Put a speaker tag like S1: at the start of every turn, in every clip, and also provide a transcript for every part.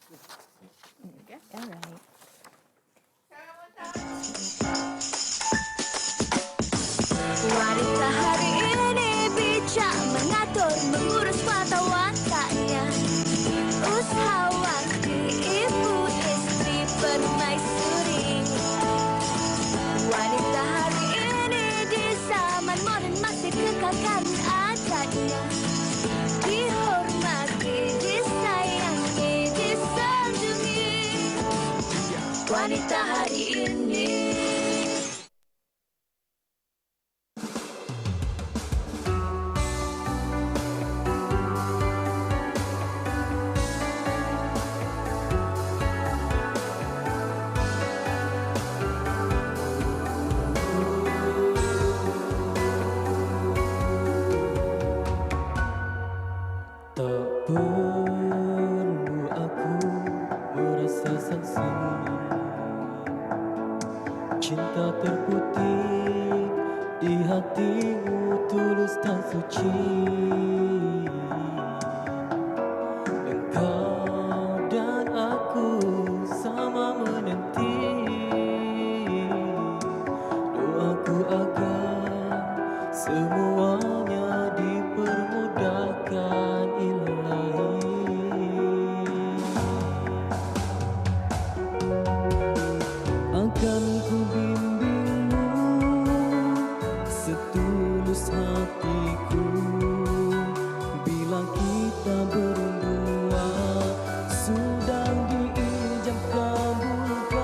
S1: Okay. Alright.
S2: Wanita hari ini bijak mengatur, mengurus mata wataknya. Usahawan ibu istri permaisuri. Wanita hari ini di zaman modern masih kekalkan adatnya. Dihormati, disayangi, disanjungi. Wanita hari ini.
S3: Tak perlu aku merasa saksi, cinta terputih di hatimu tulus dan suci. Engkau dan aku sama menanti, doaku agar semuanya dipermudahkan Ilahi. Akan ku bimbingmu setulus hatiku, bila kita berdua sudah diijab kabulkan.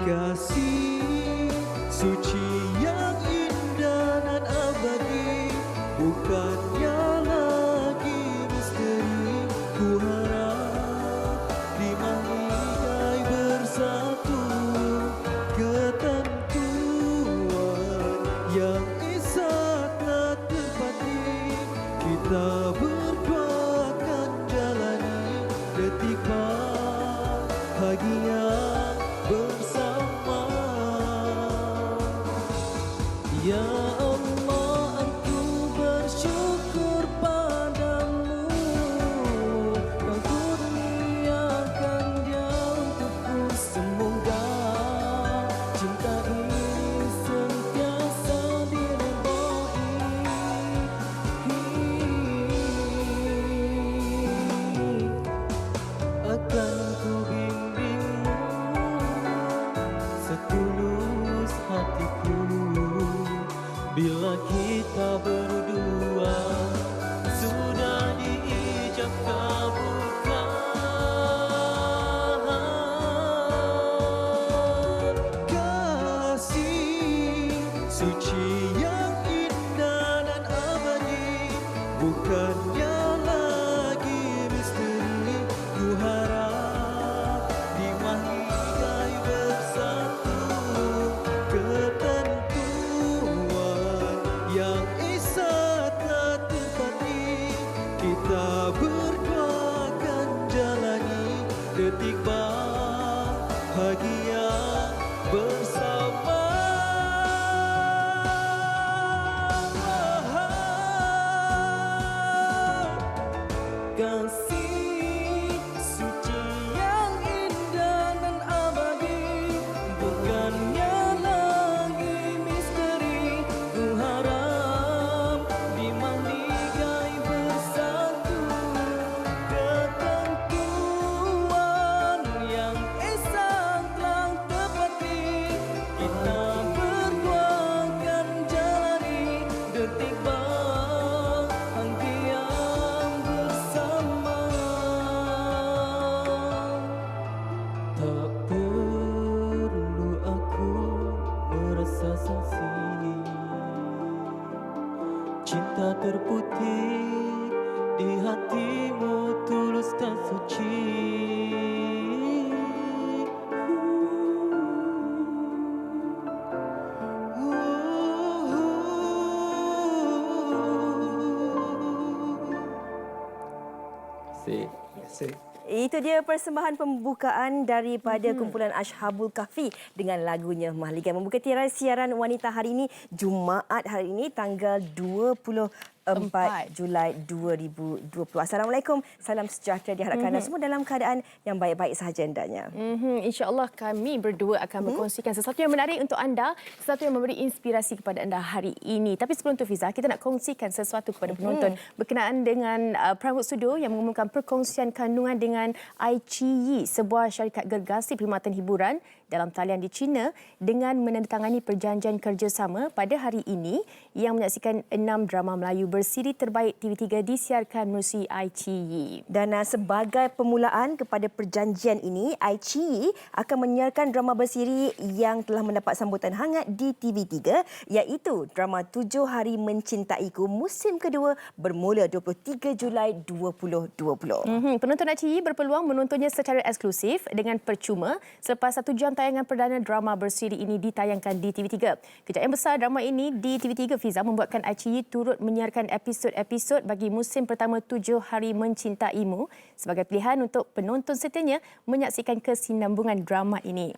S3: Kasih suci yang indah dan abadi, bukannya lagi misteri. Ku harap di mahligai bersatu ketentuan yang esa telah terpati. Kita berdua akan jalani detik bahagia bersama. Ya Allah, aku bersyukur padamu, Kau kurniakan dia untukku. Semoga cinta ini sentiasa diridhoi. Akan ku bimbingmu setulus hatiku, bila kita berdua sudah diijab kabulkan. Kasih suci yang indah dan abadi, bukannya lagi misteri. Ku harap di mahligai bersatu ketentuan yang esa telah terpati. Kita berdua akan jalani detik bahagia bersama. Kasih suci yang indah dan abadi, bukannya lagi misteri. Ku harap di mahligai bersatu ketentuan yang esa telah tepati. Kita berdua akan jalani detik bahagia bersama. Tak perlu aku merasa saksi, cinta terputih di hatimu tulus dan suci.
S1: Itu dia persembahan pembukaan daripada kumpulan Ashabul Kahfi dengan lagunya Mahligai. Membuka tirai siaran wanita hari ini, Jumaat hari ini, tanggal 20 4 Julai 2020. Assalamualaikum, salam sejahtera, diharapkan anda semua dalam keadaan yang baik-baik sahaja hendaknya.
S4: InsyaAllah kami berdua akan berkongsikan sesuatu yang menarik untuk anda, sesuatu yang memberi inspirasi kepada anda hari ini. Tapi sebelum tu Fiza, kita nak kongsikan sesuatu kepada penonton berkenaan dengan Pinewood Studio yang mengumumkan perkongsian kandungan dengan iQIYI, sebuah syarikat gergasi perkhidmatan hiburan dalam talian di China dengan menandatangani perjanjian kerjasama pada hari ini yang menyaksikan 6 drama Melayu bersiri terbaik TV3 disiarkan melalui iQIYI.
S1: Dan sebagai permulaan kepada perjanjian ini, iQIYI akan menyiarkan drama bersiri yang telah mendapat sambutan hangat di TV3 iaitu drama 7 Hari Mencintaiku musim kedua bermula 23 Julai 2020.
S4: Penonton iQIYI berpeluang menontonnya secara eksklusif dengan percuma selepas 1 jam tayangan perdana drama bersiri ini ditayangkan di TV3. Kejayaan besar drama ini di TV3 Fiza membuatkan iQIYI turut menyiarkan episod-episod bagi musim pertama 7 Hari Mencintaimu sebagai pilihan untuk penonton setianya menyaksikan kesinambungan drama ini.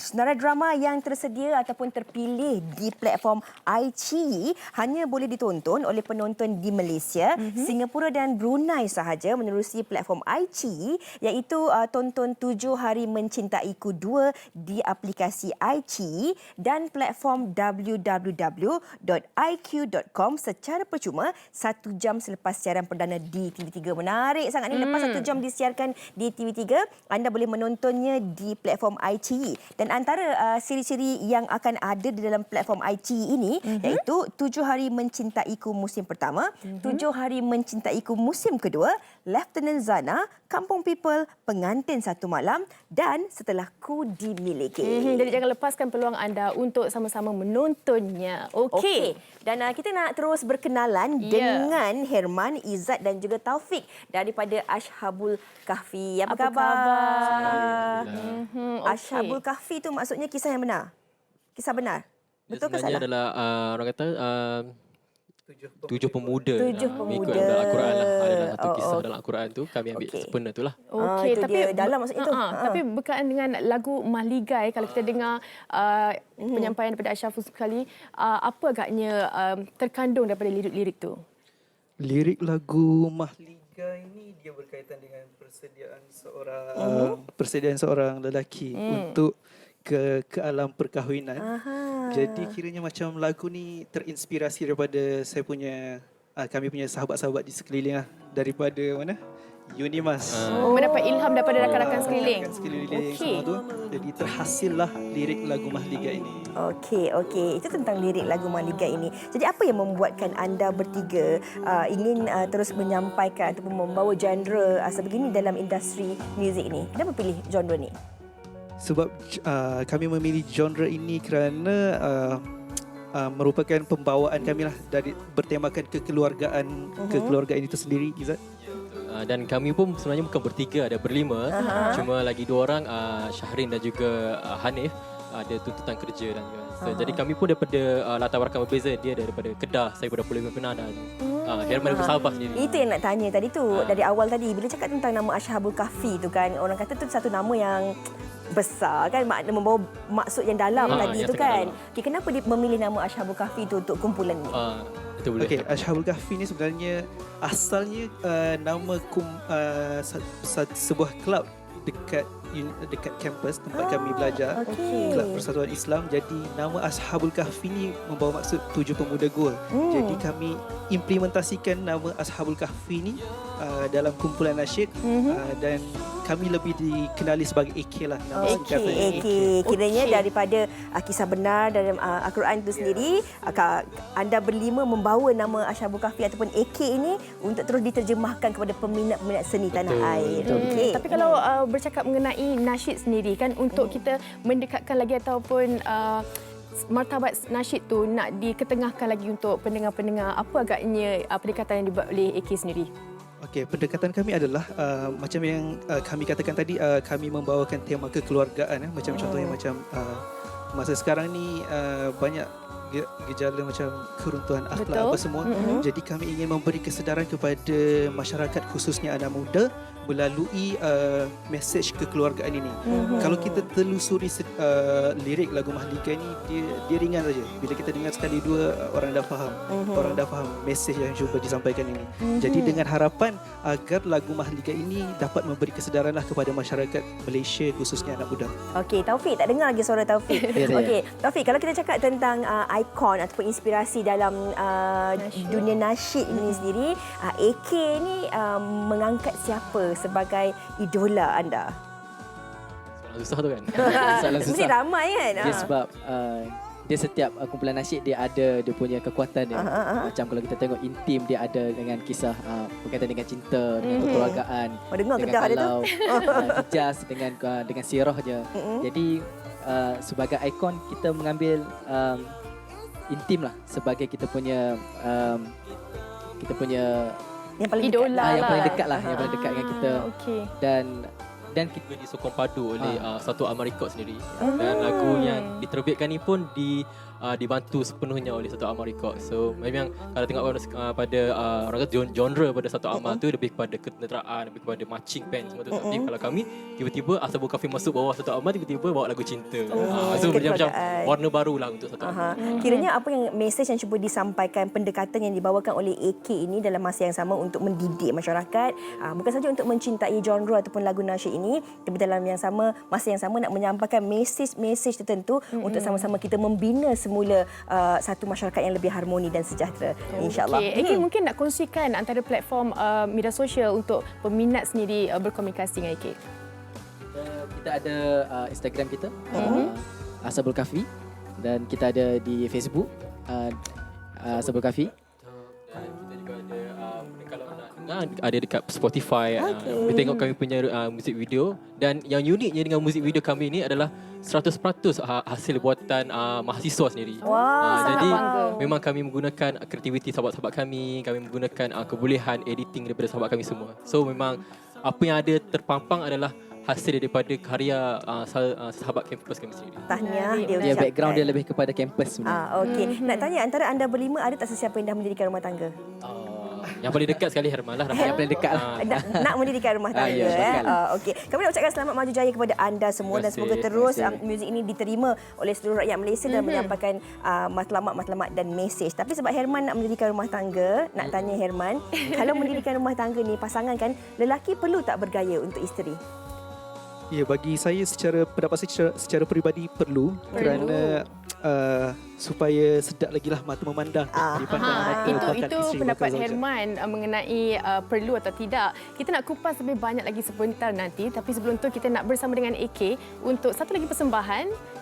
S1: Senarai drama yang tersedia ataupun terpilih di platform iQIYI hanya boleh ditonton oleh penonton di Malaysia, Singapura dan Brunei sahaja menerusi platform iQIYI iaitu tonton 7 Hari Mencintaiku 2 di aplikasi iQIYI dan platform www.iq.com secara percuma 1 jam selepas siaran perdana di TV3. Menarik sangat ni. Lepas 1 jam disiarkan di TV3, anda boleh menontonnya di platform iQIYI. Dan antara siri-siri yang akan ada di dalam platform iQIYI ini iaitu 7 Hari Mencintaiku musim pertama, 7 Hari Mencintaiku musim kedua, Lieutenant Zana, Kampung People, Pengantin Satu Malam dan Setelahku Dimiliki.
S4: Jadi jangan lepaskan peluang anda untuk sama-sama menontonnya. Okey.
S1: Dan kita nak terus berkenalan dengan Herman, Izzat dan juga Taufik daripada Ashabul Kahfi. Apa khabar? Ashabul Kahfi tu maksudnya kisah yang benar? Kisah benar? Betul ke salah?
S3: Sebenarnya adalah orang kata 7 pemuda.
S1: 7 pemuda.
S3: Mengikut dalam Al-Quran lah. Adalah satu kisah dalam Al-Quran tu. Kami ambil sempena tu lah.
S4: Okey,
S1: itu
S4: tapi
S1: dia dalam maksud itu.
S4: Tapi berkaitan dengan lagu Mahligai, kalau kita dengar penyampaian daripada Ashraful sekali, apa agaknya terkandung daripada lirik-lirik tu?
S5: Lirik lagu Mahligai ini dia berkaitan dengan persediaan seorang lelaki untuk ke alam perkahwinan. Jadi kiranya macam lagu ni terinspirasi daripada kami punya sahabat-sahabat di sekeliling lah. Daripada mana? Unimas.
S4: Mendapat ilham daripada rakan-rakan sekeliling.
S5: Semua tu. Jadi terhasillah lirik lagu Mahligai ini.
S1: Okey. Itu tentang lirik lagu Mahligai ini. Jadi apa yang membuatkan anda bertiga ingin terus menyampaikan ataupun membawa genre sebegini dalam industri muzik ini? Kenapa pilih genre ni?
S5: Sebab kami memilih genre ini kerana merupakan pembawaan kami lah dari bertemakan kekeluargaan itu sendiri, Izzat.
S3: Dan kami pun sebenarnya bukan bertiga, ada berlima. Cuma lagi 2 orang, Syahrin dan juga Hanif, ada tuntutan kerja dan jadi kami pun daripada latar belakang berbeza. Dia daripada Kedah, saya daripada Pulau Pinang dan Herman daripada Sabah sendiri.
S1: Itu yang nak tanya tadi tu. Dari awal tadi bila cakap tentang nama Ashabul Kahfi tu kan, orang kata tu satu nama yang besar kan, membawa maksud yang dalam tadi tu kan. Okay, kenapa dia memilih nama Ashabul Kahfi tu untuk kumpulan ni?
S3: Itu boleh.
S5: Okey, Ashabul Kahfi ni sebenarnya asalnya nama sebuah kelab dekat kampus tempat kami belajar, Kelab Persatuan Islam. Jadi nama Ashabul Kahfi ni membawa maksud 7 pemuda gol. Jadi kami implementasikan nama Ashabul Kahfi ni dalam kumpulan nasyid dan kami lebih dikenali sebagai AK lah.
S1: AK. Kiranya daripada kisah benar dalam Al-Quran itu sendiri, anda berlima membawa nama Ashabul Kahfi ataupun AK ini untuk terus diterjemahkan kepada peminat-peminat seni tanah air.
S4: Tapi kalau bercakap mengenai nasyid sendiri kan, untuk kita mendekatkan lagi ataupun martabat nasyid tu nak diketengahkan lagi untuk pendengar-pendengar, apa agaknya pendekatan yang dibuat oleh AK sendiri?
S5: Okey, pendekatan kami adalah macam yang kami katakan tadi, kami membawakan tema kekeluargaan. Macam contohnya macam masa sekarang ni banyak gejala macam keruntuhan akhlak
S4: Betul.
S5: apa semua. Jadi kami ingin memberi kesedaran kepada masyarakat khususnya anak muda melalui mesej kekeluargaan ini. Kalau kita telusuri lirik lagu Mahlika ni, dia ringan saja. Bila kita dengar sekali dua, orang dah faham. Orang dah faham mesej yang cuba disampaikan ini. Jadi dengan harapan agar lagu Mahlika ini dapat memberi kesedaranlah kepada masyarakat Malaysia khususnya anak muda.
S1: Okey, Taufik, tak dengar lagi suara Taufik. Okey, Taufik, kalau kita cakap tentang ikon ataupun inspirasi dalam dunia nasyid ini sendiri, AK ni mengangkat siapa sebagai idola anda?
S3: Soalan susah tu kan.
S6: Soalan
S1: Mesti
S6: susah.
S1: ramai kan?
S6: Dia sebab dia setiap kumpulan nasyid dia ada dia punya kekuatan dia. Macam kalau kita tengok Intim, dia ada dengan kisah berkaitan dengan cinta, dengan kekeluargaan.
S1: Oh, dengar
S6: Dengan
S1: kedah dia tu.
S6: kalau Hijaz dengan sirahnya. Jadi sebagai ikon kita mengambil Intim lah sebagai kita punya
S1: Yang paling
S4: Idola
S6: yang
S4: lah.
S6: paling dekat lah, yang paling dekat dengan kita.
S4: Okey.
S6: Dan kita
S3: Juga disokong padu oleh Satu Amal Records sendiri. Dan lagu yang diterbitkan ni pun dibantu sepenuhnya oleh Satu Amal Records. So memang kalau tengok pada orang kata genre pada Satu Amal tu lebih kepada ketenteraan, lebih kepada marching band semua tu. Tapi kalau kami tiba-tiba Ashabul Kahfi masuk bawah Satu Amal, tiba-tiba bawa lagu cinta. So macam
S1: kekeluargaan.
S3: warna baru lah untuk Satu Amal.
S1: Kiranya apa yang mesej yang cuba disampaikan, pendekatan yang dibawakan oleh AK ini dalam masa yang sama untuk mendidik masyarakat, bukan saja untuk mencintai genre ataupun lagu nasyid ini, tapi dalam masa yang sama nak menyampaikan mesej tertentu untuk sama-sama kita membina semula satu masyarakat yang lebih harmoni dan sejahtera, insya-Allah.
S4: Okay. AK mungkin nak kongsikan antara platform media sosial untuk peminat sendiri berkomunikasi dengan AK.
S6: kita ada Instagram kita Ashabul Kahfi, dan kita ada di Facebook Ashabul Kahfi.
S3: Dan kita juga ada kalau nak dengar ada dekat Spotify. Kita tengok kami punya muzik video, dan yang uniknya dengan muzik video kami ni adalah 100% hasil buatan mahasiswa sendiri. Jadi
S4: bangga.
S3: memang kami menggunakan kreativiti sahabat-sahabat kami menggunakan kebolehan editing daripada sahabat kami semua. So memang apa yang ada terpampang adalah hasil daripada karya sahabat kampus kami sendiri.
S1: Tahniah dia
S6: Dia
S1: ucapkan.
S6: background dia lebih kepada kampus sebenarnya.
S1: Okey. Nak tanya, antara anda berlima ada tak sesiapa yang dah mendirikan rumah tangga?
S3: Yang paling dekat sekali Herman lah.
S6: Yang paling dekat lah.
S1: Nak mendirikan rumah tangga.
S6: ya, bakal.
S1: Okey. Kami nak ucapkan selamat maju jaya kepada anda semua, dan semoga terus muzik ini diterima oleh seluruh rakyat Malaysia dan menyampaikan matlamat-matlamat dan mesej. Tapi sebab Herman nak mendirikan rumah tangga, nak tanya Herman, kalau mendirikan rumah tangga ni, pasangan kan, lelaki perlu tak bergaya untuk isteri?
S5: Ya, bagi saya pendapat saya secara peribadi perlu. Kerana supaya sedap lagi lah mata memandang dipandang mata bakal
S4: Itu
S5: isteri,
S4: pendapat
S5: bakal zaujah.
S4: Herman mengenai perlu atau tidak. Kita nak kupas lebih banyak lagi sebentar nanti, tapi sebelum tu kita nak bersama dengan AK untuk satu lagi persembahan.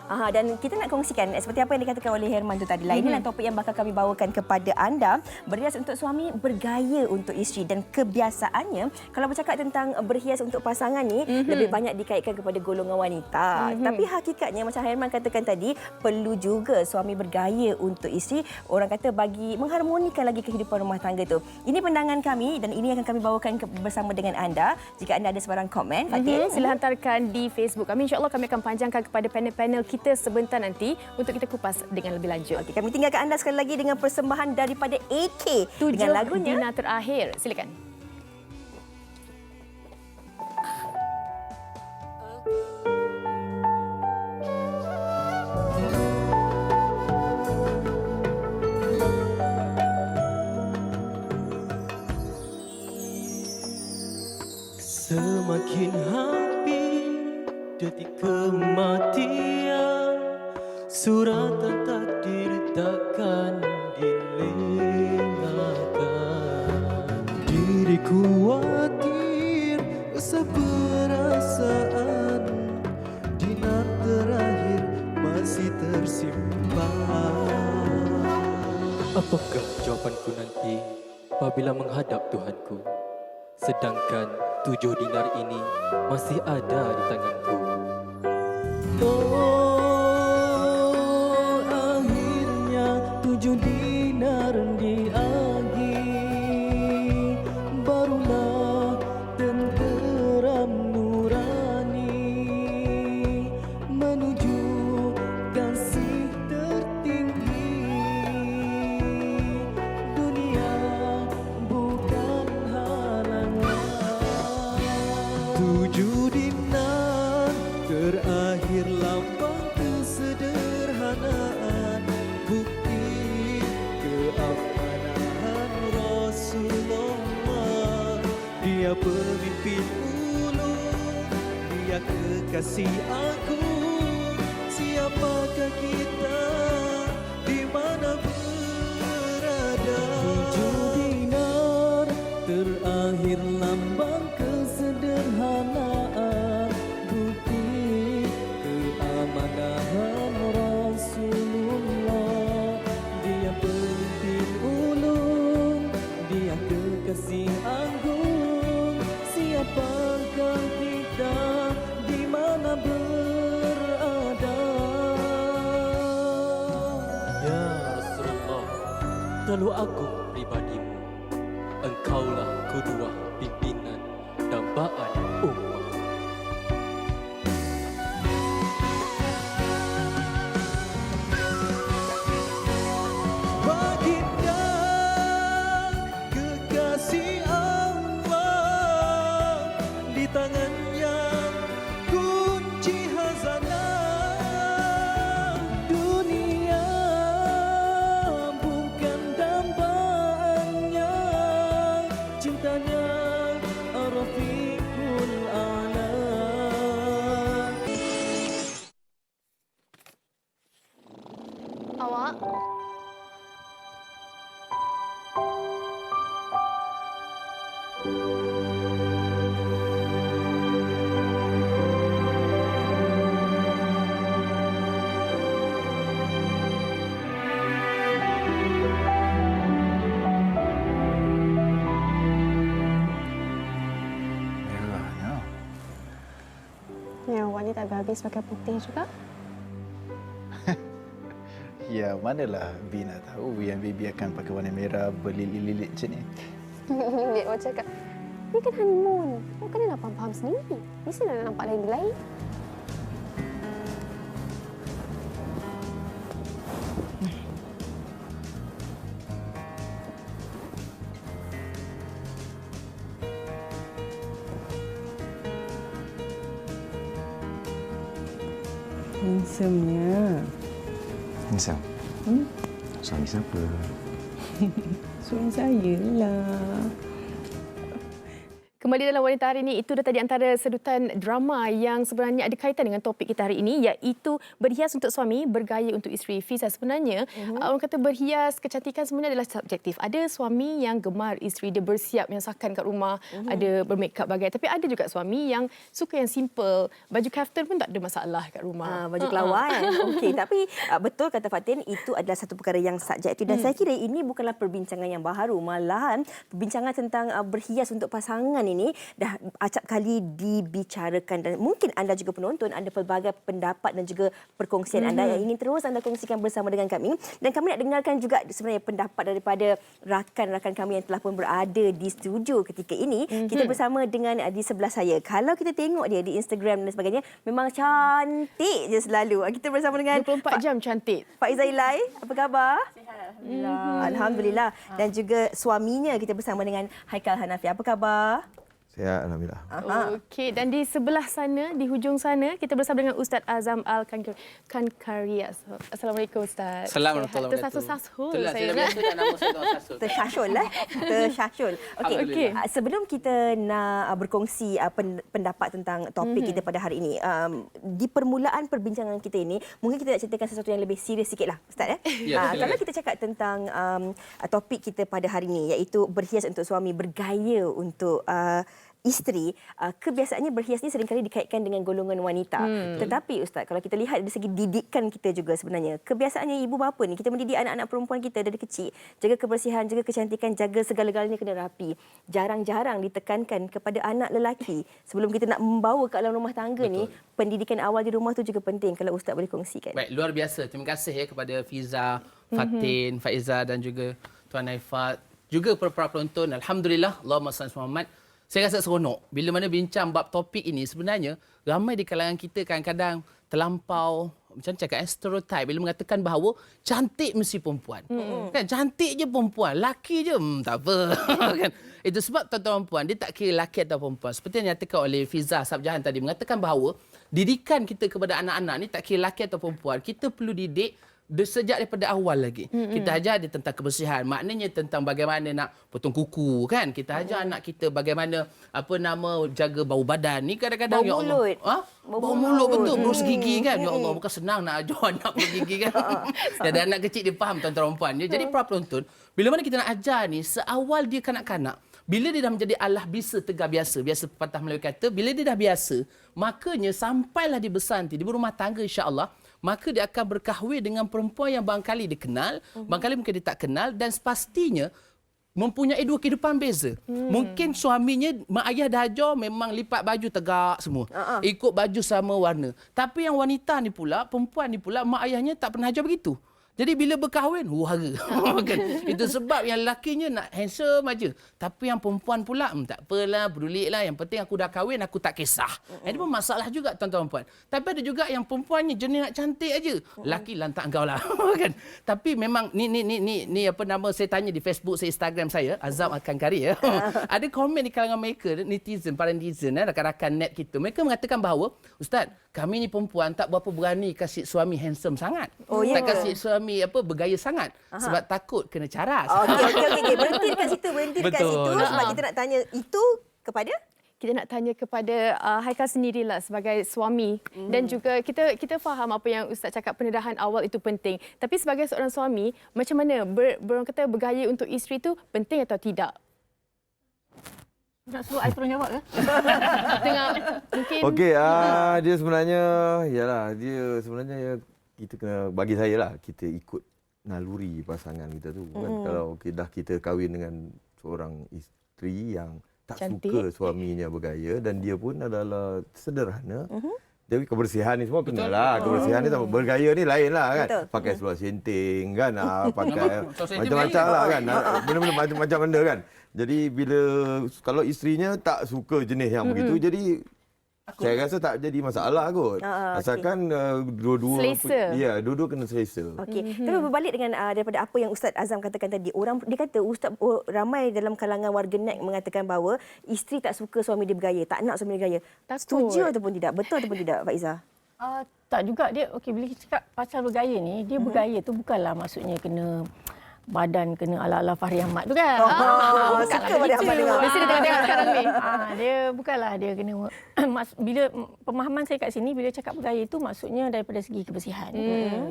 S1: Dan kita nak kongsikan seperti apa yang dikatakan oleh Herman tu tadi lah. Inilah topik yang bakal kami bawakan kepada anda. Berhias untuk suami, bergaya untuk isteri. Dan kebiasaannya, kalau bercakap tentang berhias untuk pasangan ni, lebih banyak dikaitkan kepada golongan wanita. Tapi hakikatnya macam Herman katakan tadi, perlu juga suami bergaya untuk isteri. Orang kata bagi mengharmonikan lagi kehidupan rumah tangga tu. Ini pandangan kami dan ini akan kami bawakan bersama dengan anda. Jika anda ada sebarang komen, Fatin,
S4: Sila hantarkan di Facebook kami. InsyaAllah kami akan panjangkan kepada panel-panel kita sebentar nanti untuk kita kupas dengan lebih lanjut.
S1: Okey, kami tinggalkan anda sekali lagi dengan persembahan daripada AK dengan lagunya
S4: Dina Terakhir. Silakan.
S3: Semakin hampir detik kematian, suratan takdir takkan dilengakan. Diriku khawatir usah perasaan, dinar terakhir masih tersimpan. Apakah jawapanku nanti apabila menghadap Tuhanku? Sedangkan 7 dinar ini masih ada di tanganku. Oh, akhirnya 7 dinar diagih, barulah tenteram nurani menuju kasih tertinggi.
S5: kekasih aku. Siapakah kita di mana berada?
S7: 7 dinar terakhir lambang kesederhanaan, bukti keamanahan Rasulullah. Dia pemimpin ulung, dia kekasih agung. Siapakah kita di mana berada?
S3: Ya Rasulullah, terlalu agung pribadimu. Engkaulah kedua pimpinan dambaan ummah.
S5: Baginda kekasih Allah, di tangannya kunci khazanah dunia, bukan dambaannya, cintanya Rafiqul A'la.
S4: Awak?
S8: Merahnya.
S9: Ya, awak ni tak habis pakai putih juga.
S8: Ya, manalah B nak tahu yang baby akan pakai warna merah berlilit-lilit macam ni.
S9: Lihat awak cakap. Ni kan honeymoon. Awak kena nak faham sendiri. Mesti nak nampak lain-lain.
S10: Handsome-nya.
S8: Handsome. Suami siapa?
S10: Suami saya lah.
S4: Kembali dalam Wanita Hari ini, itu dah tadi antara sedutan drama yang sebenarnya ada kaitan dengan topik kita hari ini, iaitu berhias untuk suami, bergaya untuk isteri. Fiza, sebenarnya orang kata berhias kecantikan sebenarnya adalah subjektif. Ada suami yang gemar isteri dia bersiap menyasakan kat rumah, ada bermakeup bagai. Tapi ada juga suami yang suka yang simple. Baju kaftan pun tak ada masalah kat rumah.
S1: Baju kelawar. Okey, tapi betul kata Fatin, itu adalah satu perkara yang subjektif dan saya kira ini bukanlah perbincangan yang baharu. Malahan perbincangan tentang berhias untuk pasangan ini dah acap kali dibicarakan dan mungkin anda juga penonton ada pelbagai pendapat dan juga perkongsian anda yang ingin terus anda kongsikan bersama dengan kami, dan kami nak dengarkan juga sebenarnya pendapat daripada rakan-rakan kami yang telah pun berada di studio ketika ini. Kita bersama dengan di sebelah saya. Kalau kita tengok dia di Instagram dan sebagainya, memang cantik je selalu. Kita bersama dengan
S4: 24 jam cantik.
S1: Pak Izailai, apa khabar? Sihat, Alhamdulillah. Alhamdulillah. Dan juga suaminya kita bersama dengan Haikal Hanafi. Apa khabar?
S11: Sihat, Alhamdulillah.
S4: Okey, dan di sebelah sana, di hujung sana, kita bersama dengan Ustaz Azam Al-Kankarias. Assalamualaikum Ustaz.
S12: Assalamualaikum warahmatullahi wabarakatuh.
S4: Tersasul
S12: Itulah,
S4: saya.
S12: biasa nama saya tersasul.
S1: Tersyasyul lah. Tersyasyul. Okey. Sebelum kita nak berkongsi pendapat tentang topik kita pada hari ini, di permulaan perbincangan kita ini, mungkin kita nak ceritakan sesuatu yang lebih serius sikitlah, Ustaz.
S12: Ya,
S1: kalau kita cakap tentang topik kita pada hari ini, iaitu berhias untuk suami, bergaya untuk isteri, kebiasaannya berhias ni seringkali dikaitkan dengan golongan wanita. Tetapi Ustaz, kalau kita lihat dari segi didikan kita juga sebenarnya, kebiasaannya ibu bapa ni, kita mendidik anak-anak perempuan kita dari kecil, jaga kebersihan, jaga kecantikan, jaga segala-galanya kena rapi. Jarang-jarang ditekankan kepada anak lelaki sebelum kita nak membawa ke dalam rumah tangga. Betul. Ni, pendidikan awal di rumah tu juga penting. Kalau Ustaz boleh kongsikan.
S12: Baik, luar biasa. Terima kasih kepada Fiza, Fatin, Faiza dan juga Tuan Haifat, juga para penonton. Alhamdulillah, Allahumma salli Muhammad. Saya rasa seronok bila mana bincang bab topik ini. Sebenarnya ramai di kalangan kita kadang-kadang terlampau macam cakap stereotip bila mengatakan bahawa cantik mesti perempuan. Kan cantik je perempuan, laki je tak apa. Kan itu sebab tuan-tuan puan dia tak kira laki atau perempuan. Seperti yang dinyatakan oleh Fiza Sabjahan tadi, mengatakan bahawa didikan kita kepada anak-anak ni tak kira laki atau perempuan, kita perlu didik Sejak daripada awal lagi. Kita ajar dia tentang kebersihan. Maknanya tentang bagaimana nak potong kuku kan. Kita ajar anak kita bagaimana jaga bau badan. Ni kadang-kadang
S1: Bau mulut.
S12: Bau mulut betul. Berus gigi kan. Ya Allah, bukan senang nak ajar anak bergigi kan. Dan anak kecil dia faham tuan-tuan perempuan. Jadi para penonton, bila mana kita nak ajar ni seawal dia kanak-kanak, bila dia dah menjadi alah bisa tegar biasa pepatah Melayu kata, bila dia dah biasa, makanya sampailah dia besar nanti, dia berumah tangga insya-Allah, maka dia akan berkahwin dengan perempuan yang barangkali dia kenal, barangkali mungkin dia tak kenal dan pastinya mempunyai dua kehidupan beza. Mungkin suaminya, mak ayah dah ajar memang lipat baju tegak semua. Ikut baju sama warna. Tapi yang wanita ni pula, perempuan ni pula, mak ayahnya tak pernah ajar begitu. Jadi bila berkahwin, hara. Kan? Itu sebab yang lakinya nak handsome aja. Tapi yang perempuan pula, tak apalah, pedulilah. Yang penting aku dah kahwin, aku tak kisah. Ini pun masalah juga tuan-tuan perempuan. Tapi ada juga yang perempuannya jenis nak cantik aja. Laki lantak engkau lah. Kan? Tapi memang ni saya tanya di Facebook, Instagram saya, Azam Al-Kankari ya. Ada komen di kalangan mereka, para netizen, rakan-rakan net kita. Mereka mengatakan bahawa, Ustaz, kami ni perempuan tak berapa berani kasih suami handsome sangat. Tak kasih suami bergaya sangat. Sebab takut kena caras.
S1: Okey. Berhenti dekat situ. Sebab kita nak tanya itu kepada?
S4: Kita nak tanya kepada Haikal sendirilah sebagai suami. Dan juga kita faham apa yang Ustaz cakap, pendedahan awal itu penting. Tapi sebagai seorang suami, macam mana orang kata bergaya untuk isteri itu penting atau tidak? Nak suruh I terus jawab ke? Tengah mungkin.
S11: Okey, dia sebenarnya kita kena, bagi saya lah, kita ikut naluri pasangan kita tu kan. Kalau dah kita kahwin dengan seorang isteri yang tak cantik, suka suaminya bergaya dan dia pun adalah sederhana. Jadi kebersihan ni semua kena lah. Kebersihan ni sama bergaya ni lain lah kan. Betul. Pakai seluar senting kan, pakai macam-macam lah kan. Benda-benda macam-macam benda kan. Jadi kalau isterinya tak suka jenis yang begitu, jadi saya rasa tak jadi masalah kot. Asalkan dua-dua
S4: selesa.
S11: Ya, dua-dua kena selesa.
S1: Okey. Tapi berbalik dengan daripada apa yang Ustaz Azam katakan tadi, dia kata ramai dalam kalangan warga net mengatakan bahawa isteri tak suka suami dia bergaya, tak nak suami dia bergaya. Setuju ataupun tidak? Betul ataupun tidak, Pak Izzah?
S10: Tak juga dia. Okey, bila kita cakap pasal bergaya ni, dia bergaya tu bukanlah maksudnya kena badan kena ala-ala Fahri Ahmad tu kan.
S1: Suka Fahri Ahmad dengar.
S10: Mesti dia tengok sekarang ni. Dia bukanlah dia kena bila pemahaman saya kat sini, bila cakap bergaya tu maksudnya daripada segi kebersihan.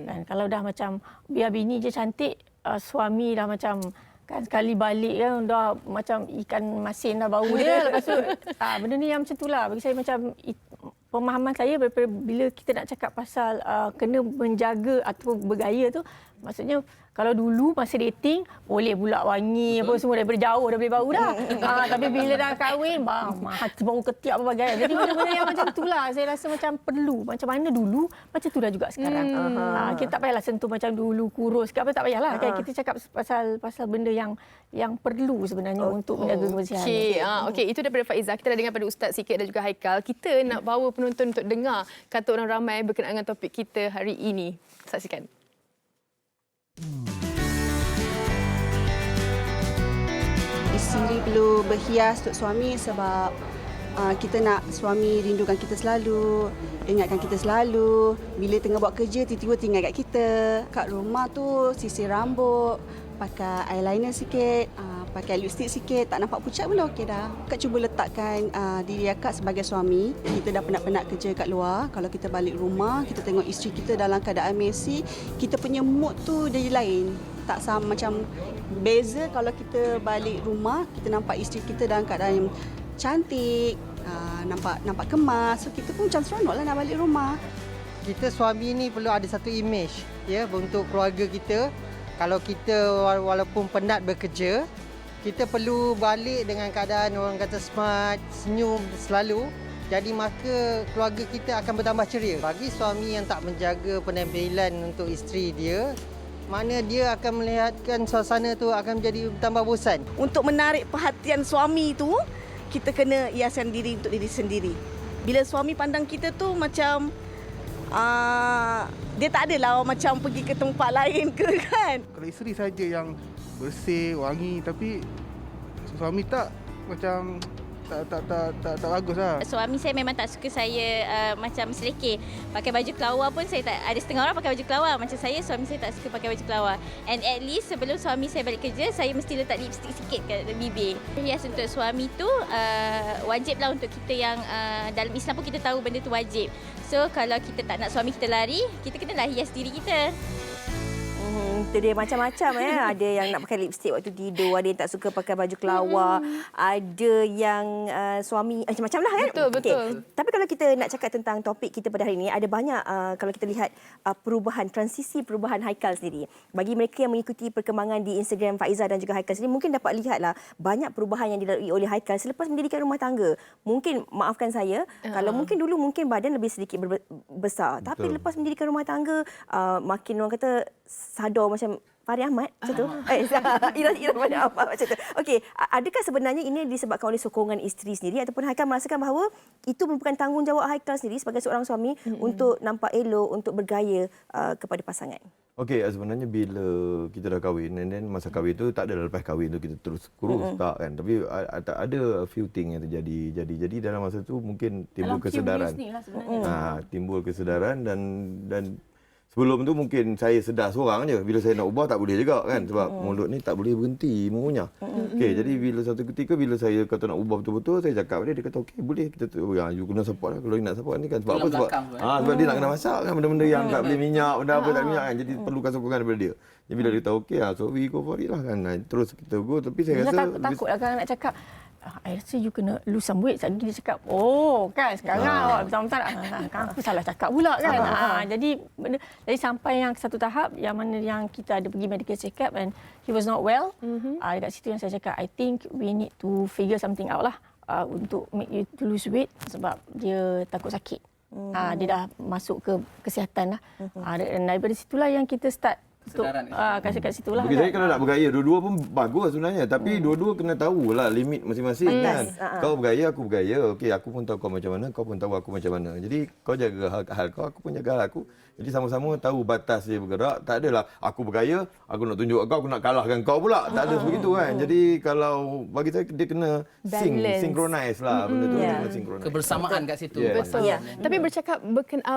S10: Kan kalau dah macam biar bini je cantik, suami dah macam kan sekali balik kan dah macam ikan masin dah bau dia, lepas tu benda ni yang macam itulah bagi saya. Macam pemahaman saya bila kita nak cakap pasal kena menjaga atau bergaya tu, maksudnya kalau dulu masa dating boleh pula wangi apa semua daripada jauh dah boleh bau dah. Tapi bila dah kahwin bau ketiak berbagai. Jadi benda-benda yang macam itulah saya rasa macam perlu. Macam mana dulu, macam itulah juga sekarang. Kita tak payahlah sentuh macam dulu kurus ke apa, tak payahlah. Kita cakap pasal benda yang perlu sebenarnya untuk menjaga kebersihan.
S4: Okey, itu daripada Faizah. Kita dah dengar pada Ustaz sikit dan juga Haikal. Kita nak bawa penonton untuk dengar kata orang ramai berkenaan dengan topik kita hari ini. Saksikan.
S13: Isteri perlu berhias untuk suami sebab kita nak suami rindukan kita selalu, ingatkan kita selalu. Bila tengah buat kerja, tiba-tiba tinggal kat kita. Kat rumah tu sisir rambut, pakai eyeliner sikit, pakai lipstick sikit, tak nampak pucat pun dah okey dah. Kak cuba letakkan diri akak sebagai suami. Kita dah penat-penat kerja kat luar. Kalau kita balik rumah, kita tengok isteri kita dalam keadaan messy, kita punya mood tu jadi lain. Tak sama, macam beza kalau kita balik rumah, kita nampak isteri kita dalam keadaan yang cantik, nampak kemas. So kita pun macam seronoklah nak balik rumah.
S14: Kita suami ni perlu ada satu image ya untuk keluarga kita. Kalau kita walaupun penat bekerja, kita perlu balik dengan keadaan orang kata smart, senyum selalu. Jadi maka keluarga kita akan bertambah ceria. Bagi suami yang tak menjaga penampilan untuk isteri dia, mana dia akan melihatkan suasana tu akan menjadi tambah bosan.
S13: Untuk menarik perhatian suami tu, kita kena hiaskan diri untuk diri sendiri. Bila suami pandang kita tu macam dia tak adalah macam pergi ke tempat lain ke kan.
S15: Kalau isteri saja yang bersih, wangi, tapi suami tak, macam
S8: tak bagus lah.
S2: Suami saya memang tak suka saya macam selekeh. Pakai baju kelawar pun saya tak, ada setengah orang pakai baju kelawar. Macam saya, suami saya tak suka pakai baju kelawar. And at least sebelum suami saya balik kerja, saya mesti letak lipstick sikit kat bibir. Hias untuk suami tu wajiblah untuk kita yang dalam Islam pun kita tahu benda tu wajib. So kalau kita tak nak suami kita lari, kita kenalah hias diri kita.
S1: Itu dia macam-macam Ada yang nak pakai lipstick waktu tidur, ada yang tak suka pakai baju kelawar, ada yang suami macam-macam lah kan.
S4: Betul, betul.
S1: Tapi kalau kita nak cakap tentang topik kita pada hari ini, ada banyak kalau kita lihat perubahan, transisi perubahan Haikal sendiri. Bagi mereka yang mengikuti perkembangan di Instagram Faizah dan juga Haikal sendiri, mungkin dapat lihatlah banyak perubahan yang dilalui oleh Haikal selepas mendirikan rumah tangga. Mungkin maafkan saya, kalau mungkin dulu mungkin badan lebih sedikit besar, tapi lepas mendirikan rumah tangga makin orang kata sadar macam Fahri Ahmad macam tu. Ira Fahri Ahmad macam tu. Okey, adakah sebenarnya ini disebabkan oleh sokongan isteri sendiri ataupun Haikal merasakan bahawa itu merupakan tanggungjawab Haikal sendiri sebagai seorang suami untuk nampak elok, untuk bergaya kepada pasangan?
S11: Okey, sebenarnya bila kita dah kahwin, and then masa kahwin tu tak ada lepas kahwin tu kita terus kurus tak kan. Tapi ada a few thing yang terjadi. Jadi dalam masa tu mungkin timbul kesedaran. Timbul kesedaran dan sebelum tu mungkin saya sedar seorang je. Bila saya nak ubah tak boleh juga kan. Sebab mulut ni tak boleh berhenti mengunyah. Okey, jadi bila satu ketika bila saya kata nak ubah betul-betul, saya cakap dia kata okey boleh kita tu you kena support lah. Kalau you nak support ni kan sebab apa? Sebab dia nak kena masak kan benda-benda yang tak boleh minyak, benda apa tak minyak kan. Jadi perlukan sokongan daripada dia. Jadi bila dia tahu okey so we go for it lah kan. Terus kita go, tapi saya rasa
S10: takutlah kan nak cakap I rasa you kena lose some weight. Dia cakap, oh kan sekarang awak betul-betul kan aku salah cakap pula kan. Jadi sampai yang satu tahap yang mana yang kita ada pergi medical check up and he was not well. Dekat situ yang saya cakap, I think we need to figure something out lah untuk make you to lose weight sebab dia takut sakit. Dia dah masuk ke kesihatan lah. Dan daripada situlah yang kita start kasih kat situ lah.
S11: Bagi saya kalau nak bergaya, dua-dua pun bagus sebenarnya. Tapi dua-dua kena tahulah limit masing-masing kan. Kau bergaya, aku bergaya. Okey, aku pun tahu kau macam mana, kau pun tahu aku macam mana. Jadi kau jaga hal kau, aku pun jaga hal aku. Jadi sama-sama tahu batas dia bergerak. Tak adalah aku bergaya, aku nak tunjuk kau, aku nak kalahkan kau pula. Tak ada begitu kan. Jadi kalau bagi saya dia kena synchronize lah benda tu. Dia kena synchronize.
S12: Kebersamaan kat situ.
S4: Betul. Tapi bercakap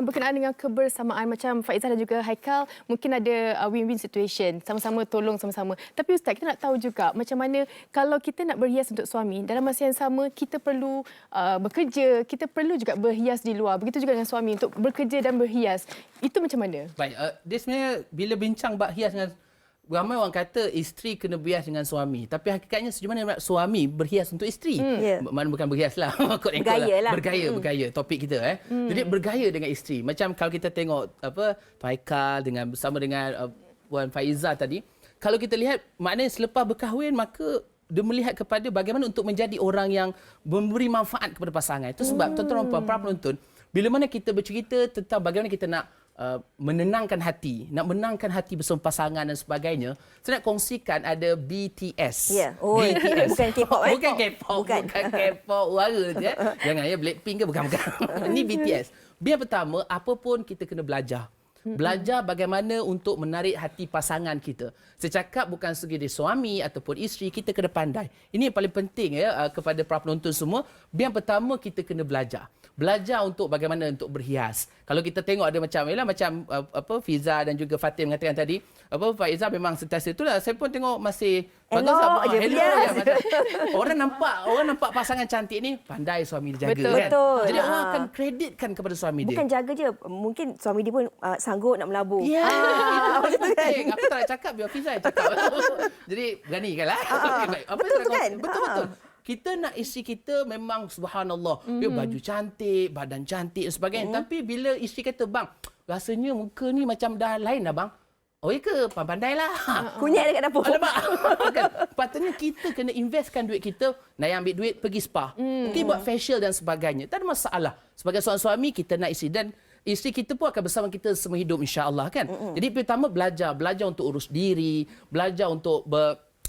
S4: berkenaan dengan kebersamaan macam Faizah dan juga Haikal, mungkin ada win-win situation, sama-sama tolong sama-sama. Tapi Ustaz, kita nak tahu juga macam mana kalau kita nak berhias untuk suami, dalam masa yang sama kita perlu bekerja, kita perlu juga berhias di luar. Begitu juga dengan suami untuk bekerja dan berhias. Itu macam mana?
S12: Baik, dia sebenarnya bila bincang bab hias dengan ramai orang kata isteri kena berhias dengan suami. Tapi hakikatnya sejauh mana suami berhias untuk isteri. Mana bukan berhias lah.
S1: Bergaya lah.
S12: Bergaya topik kita. Jadi bergaya dengan isteri. Macam kalau kita tengok Haikal bersama dengan Puan Faizah tadi. Kalau kita lihat maknanya selepas berkahwin maka dia melihat kepada bagaimana untuk menjadi orang yang memberi manfaat kepada pasangan. Itu sebab tuan-tuan dan puan penonton, bila mana kita bercerita tentang bagaimana kita nak menenangkan hati, nak menangkan hati bersama pasangan dan sebagainya, saya nak kongsikan ada BTS. BTS.
S1: Bukan K-pop.
S12: Bukan K-pop. Bukan K-pop warga je. Jangan Blackpink ke bukan. Ini BTS. Biar pertama, apa pun kita kena belajar. Belajar bagaimana untuk menarik hati pasangan kita. Saya cakap bukan segi dia suami ataupun isteri, kita kena pandai. Ini yang paling penting kepada para penonton semua. Yang pertama kita kena belajar. Belajar untuk bagaimana untuk berhias. Kalau kita tengok ada macam Fiza dan juga Fatin mengatakan tadi, Faizah memang sentiasa itulah. Saya pun tengok masih bagus orang nampak pasangan cantik ni pandai suami dia jaga kan. Jadi orang akan kreditkan kepada suami dia.
S1: Bukan jaga je, mungkin suami dia pun sanggup nak melabur.
S12: Penting. Aku tak nak cakap biar Fiza yang cakap. Jadi beranikanlah.
S1: Betul kan?
S12: Betul. Kita nak isteri kita memang subhanallah. Dia baju cantik, badan cantik dan sebagainya. Tapi bila isteri kata, bang, rasanya muka ni macam dah lain dah bang. Oh ya ke? Pandai-pandailah.
S1: Kunyit dekat dapur.
S12: Patutnya kita kena investkan duit kita. Nak ambil duit pergi spa. Mungkin buat facial dan sebagainya. Tak ada masalah. Sebagai seorang suami, kita nak isteri. Dan isteri kita pun akan bersama kita semua hidup insya-Allah kan. Jadi pertama belajar untuk urus diri, belajar untuk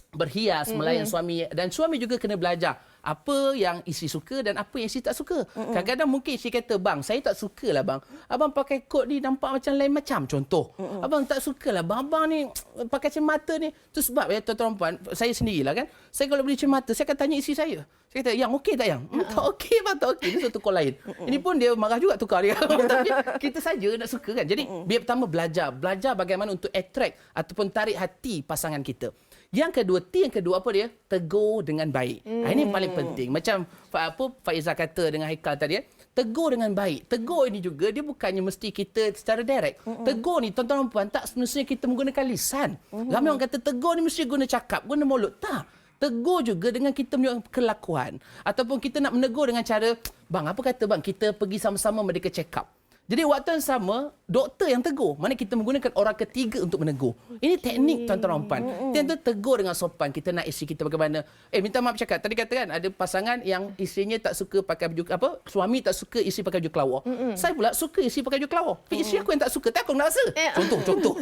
S12: berhias melayan suami, dan suami juga kena belajar apa yang isteri suka dan apa yang isteri tak suka. Kadang-kadang mungkin isteri kata, bang, saya tak sukalah bang, abang pakai kot ni nampak macam lain macam, contoh. Abang tak sukalah bang, abang ni pakai cermin mata ni. Tu sebab tuan-tuan puan, saya sendirilah kan, saya kalau beli cermin mata saya akan tanya isteri saya, Saya kata, yang okey tak yang? Tak okey bang, tak okey. Ini satu call lain. Ini pun dia marah juga tukar dia. Tapi kita saja nak suka kan. Jadi biar pertama belajar bagaimana untuk attract ataupun tarik hati pasangan kita. Yang kedua, yang kedua apa dia? Tegur dengan baik. Ini yang paling penting. Macam Faizah kata dengan Haikal tadi, tegur dengan baik. Tegur ini juga dia bukannya mesti kita secara direct. Tegur ni tuan-tuan dan puan, tak semestinya kita menggunakan lisan. Ramai orang kata tegur ni mesti guna cakap, guna mulut. Tak. Tegur juga dengan kita punya kelakuan. Ataupun kita nak menegur dengan cara, bang apa kata bang, kita pergi sama-sama medical check up. Jadi waktu yang sama, doktor yang tegur. Mana kita menggunakan orang ketiga untuk menegur. Ini teknik tuan-tuan dan puan. Yang tu tegur dengan sopan. Kita nak isteri kita bagaimana. Minta maaf cakap. Tadi katakan ada pasangan yang isterinya tak suka pakai baju, suami tak suka isteri pakai baju kelawar. Saya pula suka isteri pakai baju kelawar. Tapi isteri aku yang tak suka. Tak aku nak rasa. Contoh.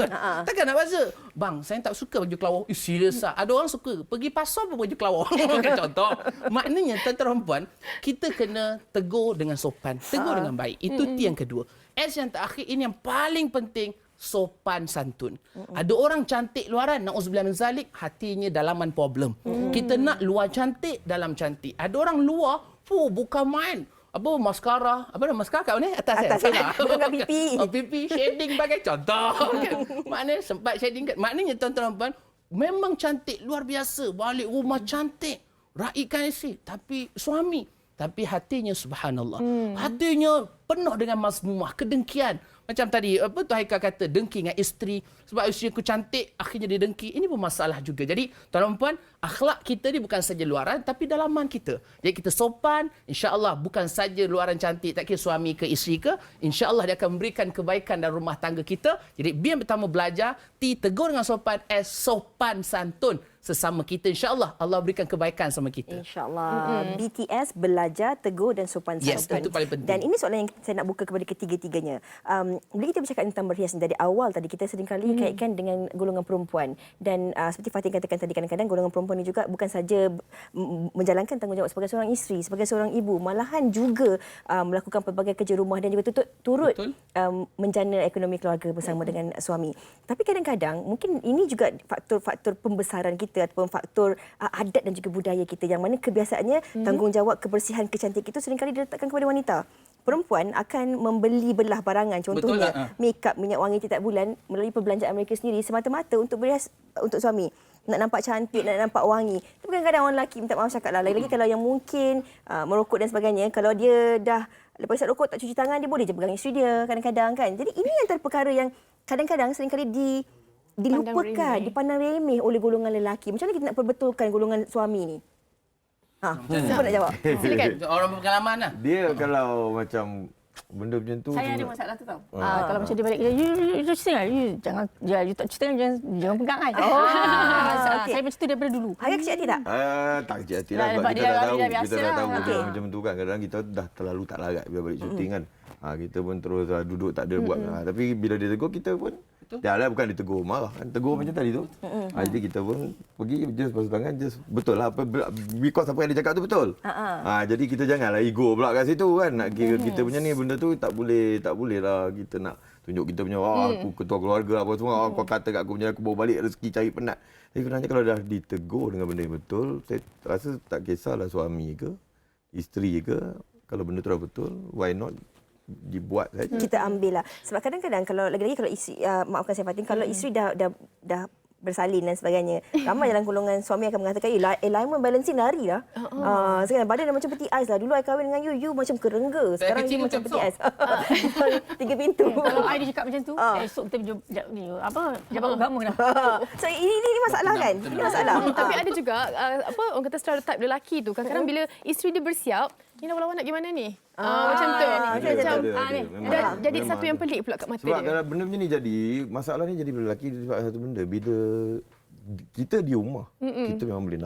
S12: Takkan nak rasa. Bang, saya tak suka baju kelawar. Serius lah. Ada orang suka. Pergi pasar pun baju kelawar. Contoh. Maknanya tuan-tuan dan puan, kita kena tegur dengan sopan. Tegur dengan baik. Itu yang kedua. Yang terakhir, ini yang paling penting, sopan santun. Ada orang cantik luaran, na'udzubillah min zalik, hatinya dalaman problem. Kita nak luar cantik, dalam cantik. Ada orang luar, bukan main. Maskara, maskara kat mana? Atas
S1: bukan kat pipi.
S12: Pipi, shading bagai contoh. Maknanya sempat shading. Maknanya tuan-tuan dan puan, memang cantik luar biasa. Balik rumah cantik. Raihkan isteri. Tapi suami. Tapi hatinya subhanallah. Hatinya penuh dengan mazmumah, kedengkian. Macam tadi, Tuan Haikal kata, dengki dengan isteri. Sebab isteri aku cantik, akhirnya dia dengki. Ini pun masalah juga. Jadi, tuan-tuan dan puan, akhlak kita ni bukan saja luaran, tapi dalaman kita. Jadi, kita sopan, insya-Allah bukan saja luaran cantik, tak kira suami ke isteri ke, insya-Allah dia akan memberikan kebaikan dalam rumah tangga kita. Jadi, biar pertama belajar, tegur dengan sopan, sopan santun sesama kita. InsyaAllah Allah berikan kebaikan sama kita.
S1: InsyaAllah. BTS, belajar, tegur dan sopan santun.
S12: Yes, itu paling penting.
S1: Dan ini soalan yang saya nak buka kepada ketiga-tiganya. Bila kita bercakap tentang berhias dari awal tadi, kita seringkali kaitkan dengan golongan perempuan. Dan seperti Fatin katakan tadi, kadang-kadang golongan perempuan ini juga bukan saja menjalankan tanggungjawab sebagai seorang isteri, sebagai seorang ibu, malahan juga melakukan pelbagai kerja rumah dan juga turut menjana ekonomi keluarga bersama dengan suami. Tapi kadang-kadang mungkin ini juga faktor-faktor pembesaran kita ataupun faktor adat dan juga budaya kita, yang mana kebiasaannya tanggungjawab kebersihan, kecantikan itu seringkali diletakkan kepada wanita. Perempuan akan membeli belah barangan, contohnya make-up, minyak wangi setiap bulan melalui perbelanjaan mereka sendiri semata-mata untuk berhias untuk suami. Nak nampak cantik, nak nampak wangi. Tapi kadang-kadang orang lelaki, minta maaf cakap lah, lagi-lagi kalau yang mungkin merokok dan sebagainya, kalau dia dah lepas isap rokok tak cuci tangan, dia boleh je pegang isteri dia kadang-kadang kan. Jadi ini antara perkara yang kadang-kadang seringkali dilupakan, dipandang remeh oleh golongan lelaki. Macam mana kita nak perbetulkan golongan suami ni? Siapa nak jawab?
S12: Silakan. Orang berpengalaman lah.
S11: Dia kalau macam benda macam tu.
S10: Saya ada masalah tu tau. Kalau macam dia balik kerja, you cuci tangan. You tak cuci tangan, jangan pegang kan. Saya macam tu daripada dulu.
S1: Agak kecil hati tak?
S11: Tak kecil hati lah. Sebab kita dah tahu. Kita dah tahu dia macam tu kan. Kadang-kadang kita dah terlalu tak larat bila balik syuting kan. Kita pun terus duduk tak ada buat. Tapi bila dia tegur, kita pun dah lah, bukan ditegur marah kan. Tegur macam tadi tu. Jadi kita pun pergi just basuh tangan, just betul lah because apa yang dia cakap tu betul. Jadi kita janganlah ego pula kat situ kan. Nak kira kita punya ni benda tu tak boleh lah kita nak tunjuk kita punya aku ketua keluarga apa semua. Kau kata kat aku punya, aku bawa balik rezeki cari penat. Tapi sebenarnya kalau dah ditegur dengan benda yang betul, saya rasa tak kisahlah suami ke, isteri ke, kalau benda tu dah betul, why not dibuat saja.
S1: Kita ambil lah. Sebab kadang-kadang kalau lagi-lagi kalau isteri, maafkan saya Fatin, kalau isteri dah bersalin dan sebagainya, ramai dalam golongan suami akan mengatakan, alignment balancing lari lah. Sekarang badan dah macam peti ais lah. Dulu I kahwin dengan you macam kerengga. Sekarang you macam peti ais. 3 pintu.
S10: Kalau I dia cakap macam tu, esok kita jabat agama dah.
S1: So ini masalah kan? Ini masalah.
S4: Tapi ada juga orang kata stereotype lelaki tu. Kadang-kadang bila isteri dia bersiap, ni lawan-lawan nak gimana ni? Macam tu. Jadi satu yang pelik pula kat mata dia.
S11: Sebab kalau benda macam ni jadi, masalah ni jadi lelaki sebab satu benda. Bila kita di rumah, kita memang boleh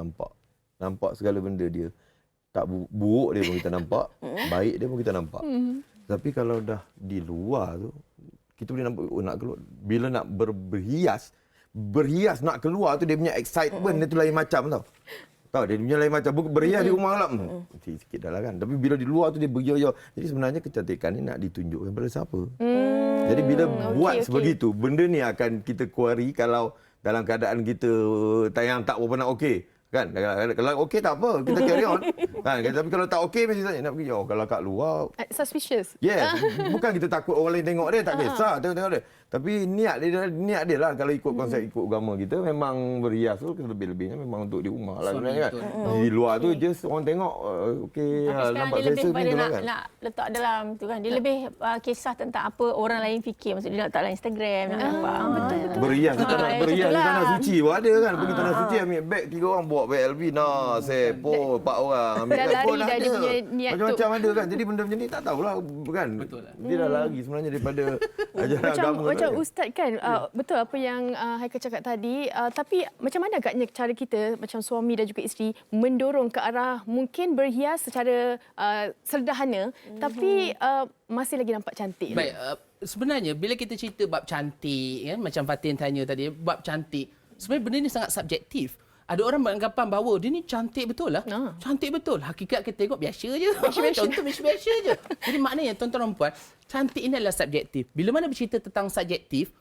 S11: nampak segala benda dia. Tak buruk dia pun kita nampak, baik dia pun kita nampak. Tapi kalau dah di luar tu, kita boleh nampak nak keluar. Bila nak berhias nak keluar tu, dia punya excitement dia tu lain macam tau. Tahu dia punya lain macam berhias di rumah lah. Sikit dah lah kan. Tapi bila di luar tu dia bergiau-giau. Jadi sebenarnya kecantikan ni nak ditunjukkan pada siapa. Jadi bila buat sebegitu, benda ni akan kita kuari kalau dalam keadaan kita yang tak berapa nak okey. Kan? Kalau okey tak apa, kita carry on. Kan? Tapi kalau tak okey mesti tanya nak pergi. Oh, kalau kat luar
S4: Suspicious.
S11: yes, bukan kita takut orang lain tengok dia, tak kisah tengok dia. Tapi niat dia lah kalau ikut konsep ikut agama kita memang berhias tu lebih-lebihnya memang untuk di rumah lah sebenarnya kan. Di luar tu just orang tengok okey
S10: Sekarang
S11: nampak
S10: dia lebih
S11: selesa
S10: pada
S11: macam tu
S10: nak,
S11: kan.
S10: nak letak dalam tu kan. Dia lebih kisah tentang apa orang lain fikir. Maksud dia nak letak dalam Instagram, nak nampak. Betul.
S11: Berhias di tanah, berhias di
S10: itulah.
S11: tanah suci pun ada kan. Pergi tanah suci ambil beg 3 orang bawa beg Elvina, Sepo, 4 orang ambil
S4: Dah
S11: beg
S4: lari
S11: pun
S4: dah
S11: ada.
S4: dia punya niat tu.
S11: Macam-macam ada kan. Jadi benda macam ni tak tahulah kan.
S12: Betul lah.
S11: Dia dah lari sebenarnya daripada ajaran agama.
S4: Macam
S11: tadi.
S4: Ustaz kan, betul apa yang Haikal cakap tadi. Tapi macam mana agaknya cara kita macam suami dan juga isteri mendorong ke arah mungkin berhias secara sederhana, tapi masih lagi nampak cantik.
S12: Baik, sebenarnya bila kita cerita bab cantik, kan, macam Fatin tanya tadi, bab cantik, sebenarnya benda ni sangat subjektif. Ada orang beranggapan bahawa dia ni cantik betul lah. Cantik betul. Hakikat kita tengok biasa je. Contoh biasa je. Jadi maknanya tuan-tuan dan puan, cantik ini adalah subjektif. Bila mana bercerita tentang subjektif,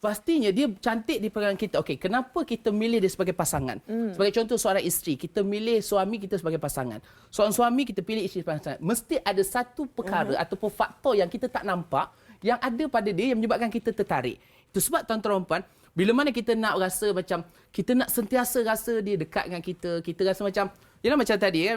S12: pastinya dia cantik di pandangan kita. Okey, kenapa kita milih dia sebagai pasangan? Sebagai contoh seorang isteri, kita milih suami kita sebagai pasangan. Seorang suami kita pilih isteri sebagai pasangan. Mesti ada satu perkara ataupun faktor yang kita tak nampak yang ada pada dia yang menyebabkan kita tertarik. Itu sebab tuan-tuan dan puan, bila mana kita nak rasa macam kita nak sentiasa rasa dia dekat dengan kita rasa macam yalah macam tadi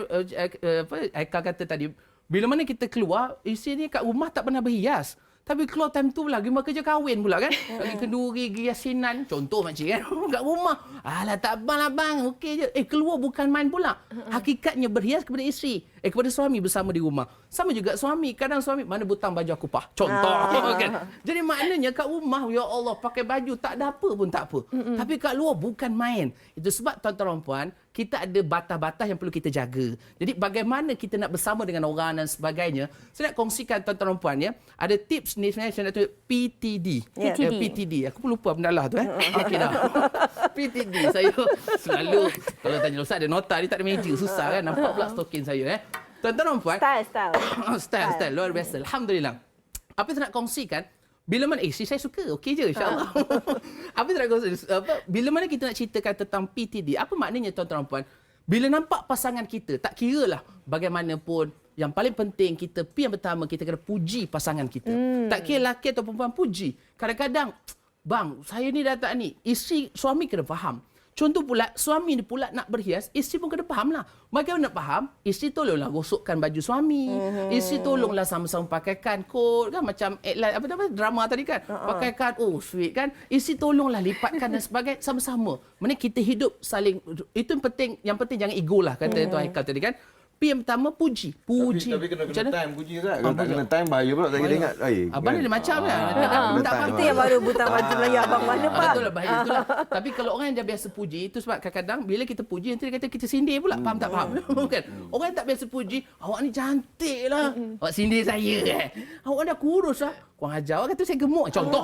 S12: Haikal kata tadi, bila mana kita keluar, isteri ni kat rumah tak pernah berhias. Tapi keluar time tu pula, pergi kerja kahwin pula kan. Pergi kenduri, pergi yasinan. Contoh macam kan. Kat rumah. Alah tak apalah bang, okey je. Keluar bukan main pula. Hakikatnya berhias kepada isteri. Kepada suami bersama di rumah. Sama juga suami. Kadang suami, mana butang baju aku pah. Contoh kan. Jadi maknanya kat rumah, ya Allah, pakai baju tak ada apa pun tak apa. Tapi kat luar bukan main. Itu sebab tuan-tuan dan puan, kita ada batas-batas yang perlu kita jaga. Jadi bagaimana kita nak bersama dengan orang dan sebagainya. Saya nak kongsikan tuan-tuan dan puan ya. Ada tips ni sebenarnya saya nak tulis PTD. PTD. Aku pun lupa benda lah tu Okey dah. PTD saya selalu kalau tanya Ustaz ada nota dia tak ada meja susah kan. Nampak pula stokin saya Tuan-tuan dan puan. Style luar biasa. Alhamdulillah. Apa yang saya nak kongsikan bila mana saya suka okey je insya-Allah. Apa yang nak kongsi bila mana kita nak ceritakan tentang PTD, apa maknanya tuan-tuan dan puan? Bila nampak pasangan kita, tak kiralah bagaimanapun, yang paling penting kita yang pertama kita kena puji pasangan kita. Tak kira lelaki atau perempuan, puji. Kadang-kadang bang, saya ni dah tak ni. Suami kena faham. Contoh pula, suami ni pula nak berhias, isteri pun kena faham lah. Bagaimana nak faham? Isteri tolonglah gosokkan baju suami. Isteri tolonglah sama-sama pakaikan kot. Kan macam apa drama tadi kan. Pakaikan, oh sweet kan. Isteri tolonglah lipatkan dan sebagainya sama-sama. Maksudnya kita hidup saling, itu yang penting. Yang penting jangan ego lah, kata Tuan Haikal tadi kan. Yang pertama puji.
S11: Tapi kena time puji kan. Kalau tak kena time bahaya pula saya ingat.
S12: Abang ni ada macam kan.
S1: Itu yang baru butang baju Melayu abang mana pak.
S12: Betul lah bahaya itulah. Tapi kalau orang yang dah biasa puji, itu sebab kadang-kadang bila kita puji nanti dia kata kita sindir pula. Faham tak faham? Kan? Orang yang tak biasa puji, awak ni cantik lah. Awak sindir saya Awak dah kurus lah. Kurang ajar. Awak kata saya gemuk. Contoh.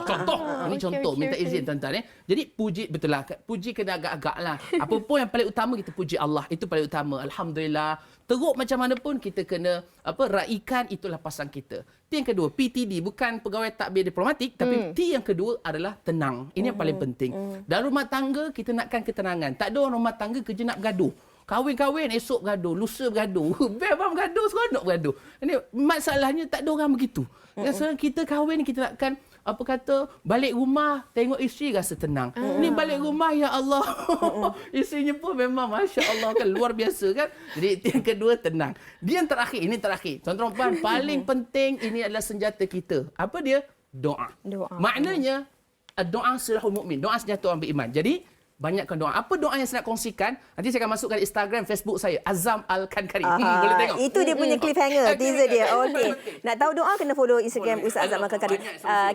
S12: Ini contoh. Minta izin tuan-tuan. Jadi puji, betul lah. Puji kena agak-agak lah. Apa pun yang paling utama kita puji Allah. Itu paling utama. Alhamdulillah. Teruk macam mana pun kita kena raikan itulah pasangan kita. T yang kedua, PTD. Bukan pegawai takbir diplomatik. Tapi T yang kedua adalah tenang. Ini yang paling penting. Dalam rumah tangga, kita nakkan ketenangan. Tak ada orang rumah tangga kerja nak bergaduh. Kahwin-kahwin, esok bergaduh, lusa bergaduh. Bebam bergaduh, seronok bergaduh. Ini masalahnya tak ada orang begitu. Sekarang kita kahwin, kita nakkan balik rumah, tengok isteri rasa tenang. Ni balik rumah, ya Allah. Isterinya pun memang Masya Allah kan, luar biasa kan. Jadi yang kedua, tenang. Dia yang terakhir, ini terakhir. Tuan-tuan, paling penting ini adalah senjata kita. Apa dia? Doa. Maknanya, doa silahul mu'min. Doa senjata orang beriman. Jadi, banyakkan doa. Apa doa yang saya nak kongsikan? Nanti saya akan masukkan Instagram, Facebook saya. Azam Al-Kankari. Boleh tengok.
S1: Itu dia punya cliffhanger, teaser dia. Okey. Nak tahu doa, kena follow Instagram Ustaz Azam Al-Kankari.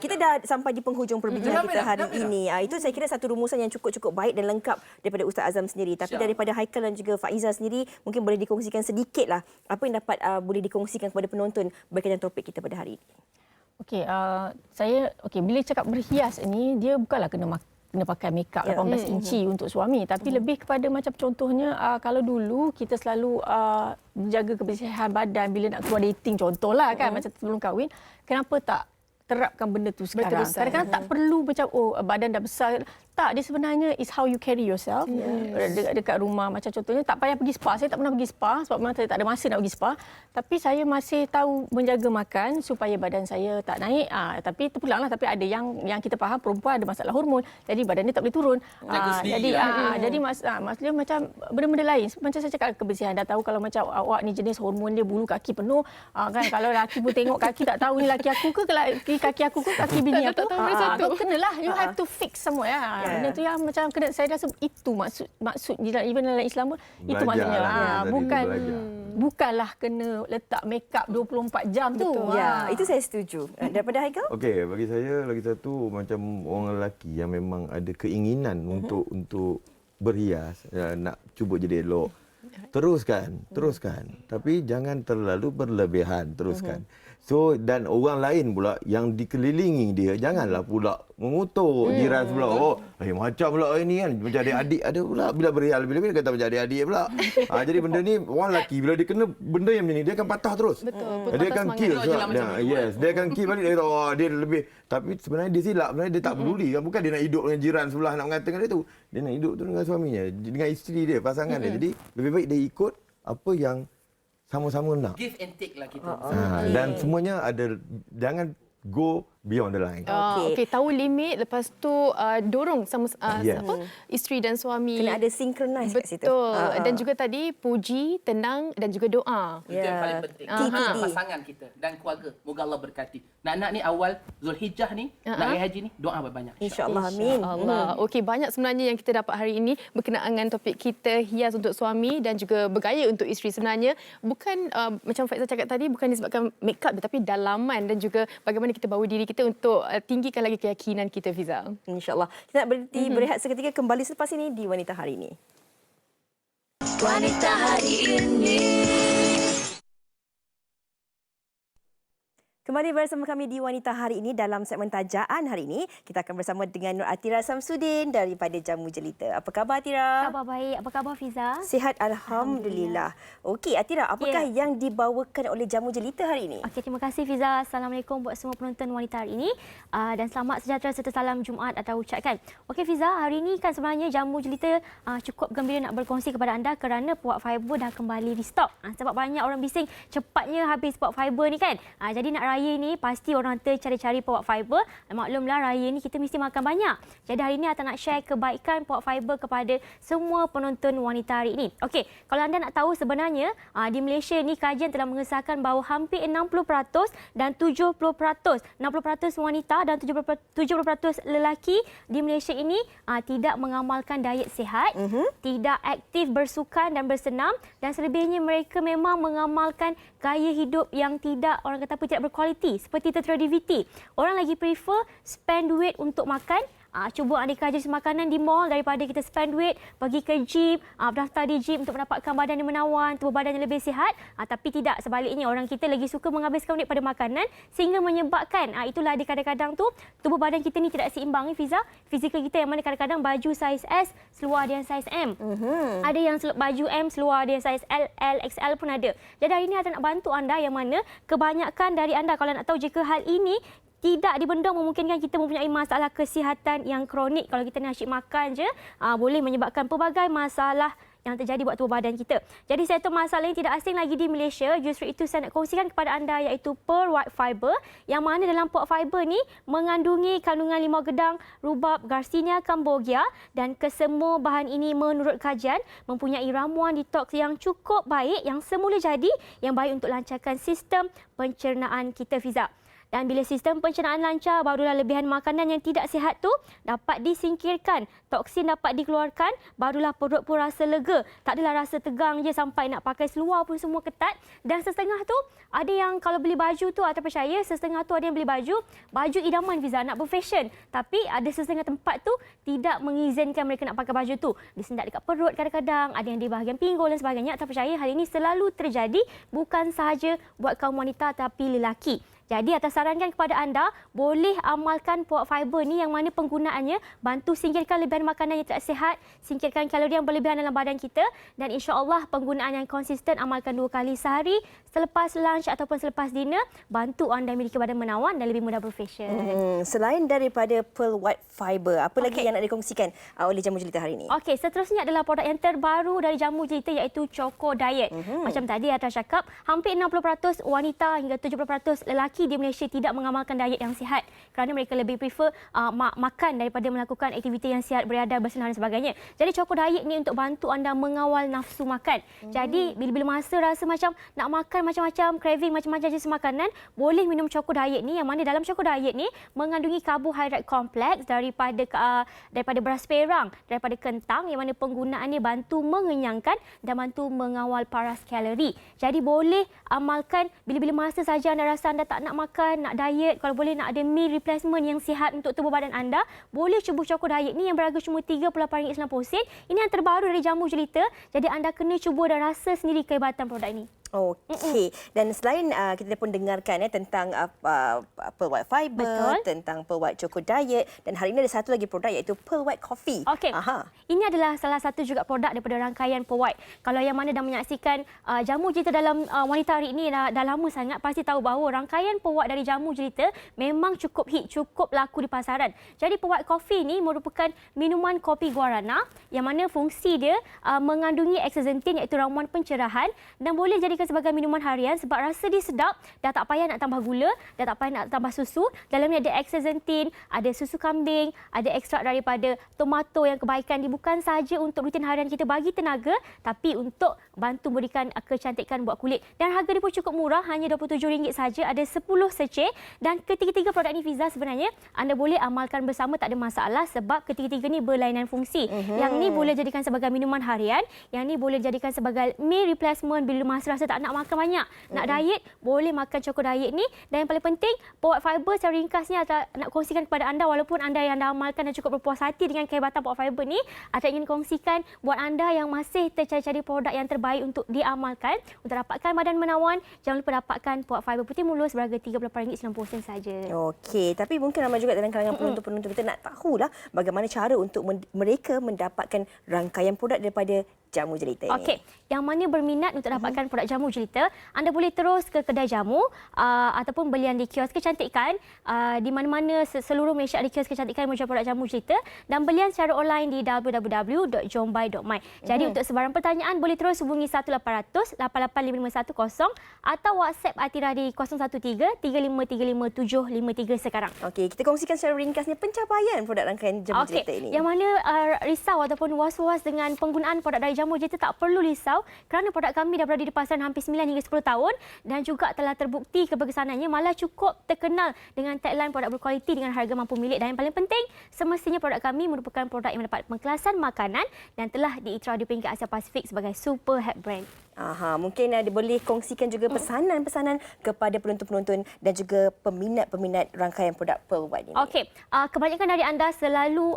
S1: Kita dah sampai di penghujung perbincangan kita hari ini. Itu saya kira satu rumusan yang cukup-cukup baik dan lengkap daripada Ustaz Azam sendiri. Tapi daripada Haikal dan juga Faiza sendiri, mungkin boleh dikongsikan sedikit lah apa yang dapat boleh dikongsikan kepada penonton berkaitan topik kita pada hari ini.
S10: Bila cakap berhias ini, dia bukanlah kena pakai makeup 18 inci untuk suami, tapi lebih kepada macam contohnya kalau dulu kita selalu menjaga kebersihan badan bila nak keluar dating contohlah kan macam sebelum kahwin, kenapa tak terapkan benda tu sekarang? Kadang-kadang tak perlu macam badan dah besar Tak, dia sebenarnya is how you carry yourself. Dekat rumah macam contohnya tak payah pergi spa. Saya tak pernah pergi spa sebab memang saya tak ada masa nak pergi spa. Tapi saya masih tahu menjaga makan supaya badan saya tak naik. Tapi terpulanglah, tapi ada yang kita faham perempuan ada masalah hormon. Jadi badan dia tak boleh turun. Jadi maksudnya macam benda-benda lain. Macam saya cakap kebersihan, dah tahu kalau macam awak ni jenis hormon dia bulu kaki penuh. Kan kalau laki pun tengok kaki tak tahu ni laki aku ke kaki aku ke kaki bini aku. Kau kenalah, you have to fix semua ya. Benda tu yang macam kena, saya rasa itu maksud even dalam Islam pun itu maksudnya. Bukanlah kena letak makeup 24 jam tu.
S1: Ya, itu saya setuju. Daripada Haikal?
S11: Okey, bagi saya lagi satu macam orang lelaki yang memang ada keinginan untuk berhias, nak cuba jadi elok. Teruskan. Tapi jangan terlalu berlebihan, teruskan. So, dan orang lain pula yang dikelilingi dia, janganlah pula mengutuk jiran sebelah. Macam pula ini kan, macam adik-adik ada pula. Bila berhias lebih-lebih, dia kata macam adik-adik pula. Jadi benda ni, orang lelaki bila dia kena benda yang macam ni, dia akan patah terus. Dia akan kill. Dia akan kill balik. Dia kata, dia lebih. Tapi sebenarnya dia silap. Sebenarnya dia tak peduli. Bukan dia nak hidup dengan jiran sebelah, nak mengatakan dia tu. Dia nak hidup tu dengan suaminya, dengan isteri dia, pasangan dia. Jadi, lebih baik dia ikut apa yang sama-sama nak.
S12: Give and take lah kita.
S11: Dan semuanya ada, jangan go beyond the line.
S4: Okey, tahu limit, lepas tu dorong sama isteri dan suami.
S1: Kena ada synchronize kat situ.
S4: Betul. Dan juga tadi puji, tenang dan juga doa.
S12: Itu yang paling penting. Pasangan kita dan keluarga. Moga Allah berkati. Nak ni awal Zulhijjah ni, nak pergi haji ni, doa banyak.
S1: InsyaAllah. Amin.
S4: Okey, banyak sebenarnya yang kita dapat hari ini berkenaan dengan topik kita hias untuk suami dan juga bergaya untuk isteri. Sebenarnya bukan macam Faizal cakap tadi, bukan disebabkan make up tapi dalaman dan juga bagaimana kita bawa diri kita untuk tinggikan lagi keyakinan kita, Fiza.
S1: InsyaAllah. Kita nak berhenti berehat seketika, kembali selepas ini di Wanita Hari Ini. Wanita Hari Ini. Kembali bersama kami di Wanita Hari Ini dalam segmen Tajaan hari ini. Kita akan bersama dengan Nur Atira Samsudin daripada Jamu Jelita. Apa khabar Atira?
S15: Khabar baik. Apa khabar Fiza?
S1: Sihat Alhamdulillah. Okey Atira, apakah yang dibawakan oleh Jamu Jelita hari ini?
S15: Okey, terima kasih Fiza. Assalamualaikum buat semua penonton Wanita Hari Ini. Dan selamat sejahtera serta salam Jumaat atau ucapkan. Okey Fiza, hari ini kan sebenarnya Jamu Jelita cukup gembira nak berkongsi kepada anda kerana puak fiber dah kembali restock. Sebab banyak orang bising cepatnya habis puak fiber ni kan. Jadi nak raya ni pasti orang cari-cari puak fiber. Maklumlah raya ni kita mesti makan banyak. Jadi hari ini Ata nak share kebaikan puak fiber kepada semua penonton Wanita Hari Ini. Okey, kalau anda nak tahu sebenarnya di Malaysia ni kajian telah mengesahkan bahawa hampir 60% dan 70%, 60% wanita dan 70% lelaki di Malaysia ini tidak mengamalkan diet sihat, tidak aktif bersukan dan bersenam, dan selebihnya mereka memang mengamalkan gaya hidup yang tidak, orang kata apa, tidak berkualiti seperti tertera-DVT. Orang lagi prefer spend duit untuk makan. Cuba anda kaji makanan di mall daripada kita spend duit pergi ke gym, berdaftar di gym untuk mendapatkan badan yang menawan, tubuh badan yang lebih sihat. Tapi tidak, sebaliknya orang kita lagi suka menghabiskan duit pada makanan sehingga menyebabkan itulah ada kadang-kadang tu tubuh badan kita ni tidak seimbang, Fiza. Fizikal kita yang mana kadang-kadang baju saiz S seluar dia saiz M. Ada yang baju M seluar dia saiz L, XL pun ada. Jadi hari ini Ata nak bantu anda yang mana kebanyakan dari anda kalau nak tahu jika hal ini tidak dibendung memungkinkan kita mempunyai masalah kesihatan yang kronik. Kalau kita ni asyik makan je, boleh menyebabkan pelbagai masalah yang terjadi buat tubuh badan kita. Jadi satu masalah yang tidak asing lagi di Malaysia, justru itu saya nak kongsikan kepada anda, iaitu pearl white fiber, yang mana dalam pearl fiber ni mengandungi kandungan limau gedang, rubab, Garcinia cambogia, dan kesemua bahan ini menurut kajian mempunyai ramuan detoks yang cukup baik, yang semula jadi yang baik untuk lancarkan sistem pencernaan kita, Fiza. Dan bila sistem pencernaan lancar, barulah lebihan makanan yang tidak sihat tu dapat disingkirkan. Toksin dapat dikeluarkan, barulah perut pun rasa lega. Tak adalah rasa tegang je sampai nak pakai seluar pun semua ketat. Dan setengah tu, ada yang kalau beli baju tu, Ata percaya, setengah tu ada yang beli baju idaman, Fiza, nak berfashion. Tapi ada setengah tempat tu tidak mengizinkan mereka nak pakai baju tu. Disendat dekat perut kadang-kadang, ada yang di bahagian pinggul dan sebagainya. Ata percaya hal ini selalu terjadi, bukan sahaja buat kaum wanita tapi lelaki. Jadi atas sarankan kepada anda, boleh amalkan puak fiber ni yang mana penggunaannya bantu singkirkan lebihan makanan yang tak sihat, singkirkan kalori yang berlebihan dalam badan kita, dan insya-Allah penggunaan yang konsisten, amalkan 2 kali sehari selepas lunch ataupun selepas dinner, bantu anda memiliki badan menawan dan lebih mudah berfashion.
S1: Selain daripada pearl white fiber, apa lagi yang nak dikongsikan oleh Jamu Jelita hari ini?
S15: Okey, seterusnya adalah produk yang terbaru dari Jamu Jelita iaitu Choco Diet. Macam tadi Atra cakap, hampir 60% wanita hingga 70% lelaki di Malaysia tidak mengamalkan diet yang sihat kerana mereka lebih prefer makan daripada melakukan aktiviti yang sihat, beradab, bersenam dan sebagainya. Jadi Choco Diet ni untuk bantu anda mengawal nafsu makan. Jadi bila-bila masa rasa macam nak makan macam-macam, craving macam-macam jenis makanan, boleh minum Choco Diet ni, yang mana dalam Choco Diet ni mengandungi karbohidrat kompleks daripada beras perang, daripada kentang, yang mana penggunaannya bantu mengenyangkan dan bantu mengawal paras kalori. Jadi boleh amalkan bila-bila masa saja anda rasa anda tak nak makan, nak diet, kalau boleh nak ada meal replacement yang sihat untuk tubuh badan anda, boleh cuba Choco Diet ni yang berharga cuma RM38.90. Ini yang terbaru dari Jamu Jelita. Jadi anda kena cuba dan rasa sendiri kehebatan produk ini.
S1: Okey. Dan selain kita pun dengarkan tentang pearl white fiber,
S15: Betul.
S1: tentang pearl white Choco Diet, dan hari ini ada satu lagi produk iaitu pearl white coffee.
S15: Okey. Ini adalah salah satu juga produk daripada rangkaian Pearl White. Kalau yang mana dah menyaksikan Jamu Jelita dalam Wanita hari ini dah lama sangat, pasti tahu bahawa rangkaian Pearl White dari Jamu Jelita memang cukup hit, cukup laku di pasaran. Jadi Pearl White Coffee ni merupakan minuman kopi guarana yang mana fungsi dia mengandungi astaxanthin iaitu ramuan pencerahan dan boleh jadikan sebagai minuman harian sebab rasa dia sedap, dah tak payah nak tambah gula, dah tak payah nak tambah susu. Dalamnya ada astaxanthin, ada susu kambing, ada ekstrak daripada tomato yang kebaikan dia bukan sahaja untuk rutin harian kita bagi tenaga, tapi untuk bantu memberikan kecantikan buat kulit. Dan harga dia pun cukup murah, hanya RM27 saja, ada 10 seceh. Dan ketiga-tiga produk ni Fiza sebenarnya anda boleh amalkan bersama, tak ada masalah sebab ketiga-tiga ni berlainan fungsi. Yang ni boleh jadikan sebagai minuman harian, yang ni boleh jadikan sebagai meal replacement bila masa rasa tak nak makan banyak, nak diet, boleh makan Choco Diet ni. Dan yang paling penting, Pearl White Fiber secara ringkasnya nak kongsikan kepada anda, walaupun anda yang dah amalkan dan cukup berpuas hati dengan kehebatan Pearl White Fiber ni, Atra ingin kongsikan buat anda yang masih tercari-cari produk yang terbaik untuk diamalkan, untuk dapatkan badan menawan, jangan lupa dapatkan Pearl White Fiber putih mulus berharga RM38.90 saja.
S1: Okey, tapi mungkin ramai juga dalam kalangan penonton-penonton kita nak tahulah bagaimana cara untuk mereka mendapatkan rangkaian produk daripada Jamu Jelita ini.
S15: Okey, yang mana berminat untuk dapatkan produk Jamu Jelita, anda boleh terus ke kedai jamu ataupun belian di kios kecantikan. Di mana-mana seluruh Malaysia ada kios kecantikan yang menjual produk Jamu Jelita, dan belian secara online di www.jombai.my. Jadi untuk sebarang pertanyaan boleh terus hubungi 1800 88551 atau WhatsApp Atira di 013-3535-753 sekarang.
S1: Okey, kita kongsikan secara ringkasnya pencapaian produk rangkaian Jamu Jelita ini.
S15: Yang mana risau ataupun was-was dengan penggunaan produk dari Jamu Jelita, tak perlu risau kerana produk kami dah berada di pasaran hampir 9 hingga 10 tahun dan juga telah terbukti keberkesanannya, malah cukup terkenal dengan tagline produk berkualiti dengan harga mampu milik. Dan yang paling penting, semestinya produk kami merupakan produk yang mendapat pengkelasan makanan dan telah diiktiraf di peringkat Asia Pasifik sebagai Super Health Brand.
S1: Mungkin boleh kongsikan juga pesanan-pesanan kepada penonton-penonton dan juga peminat-peminat rangkaian produk Pearl White ini.
S15: Okey, kebanyakan dari anda selalu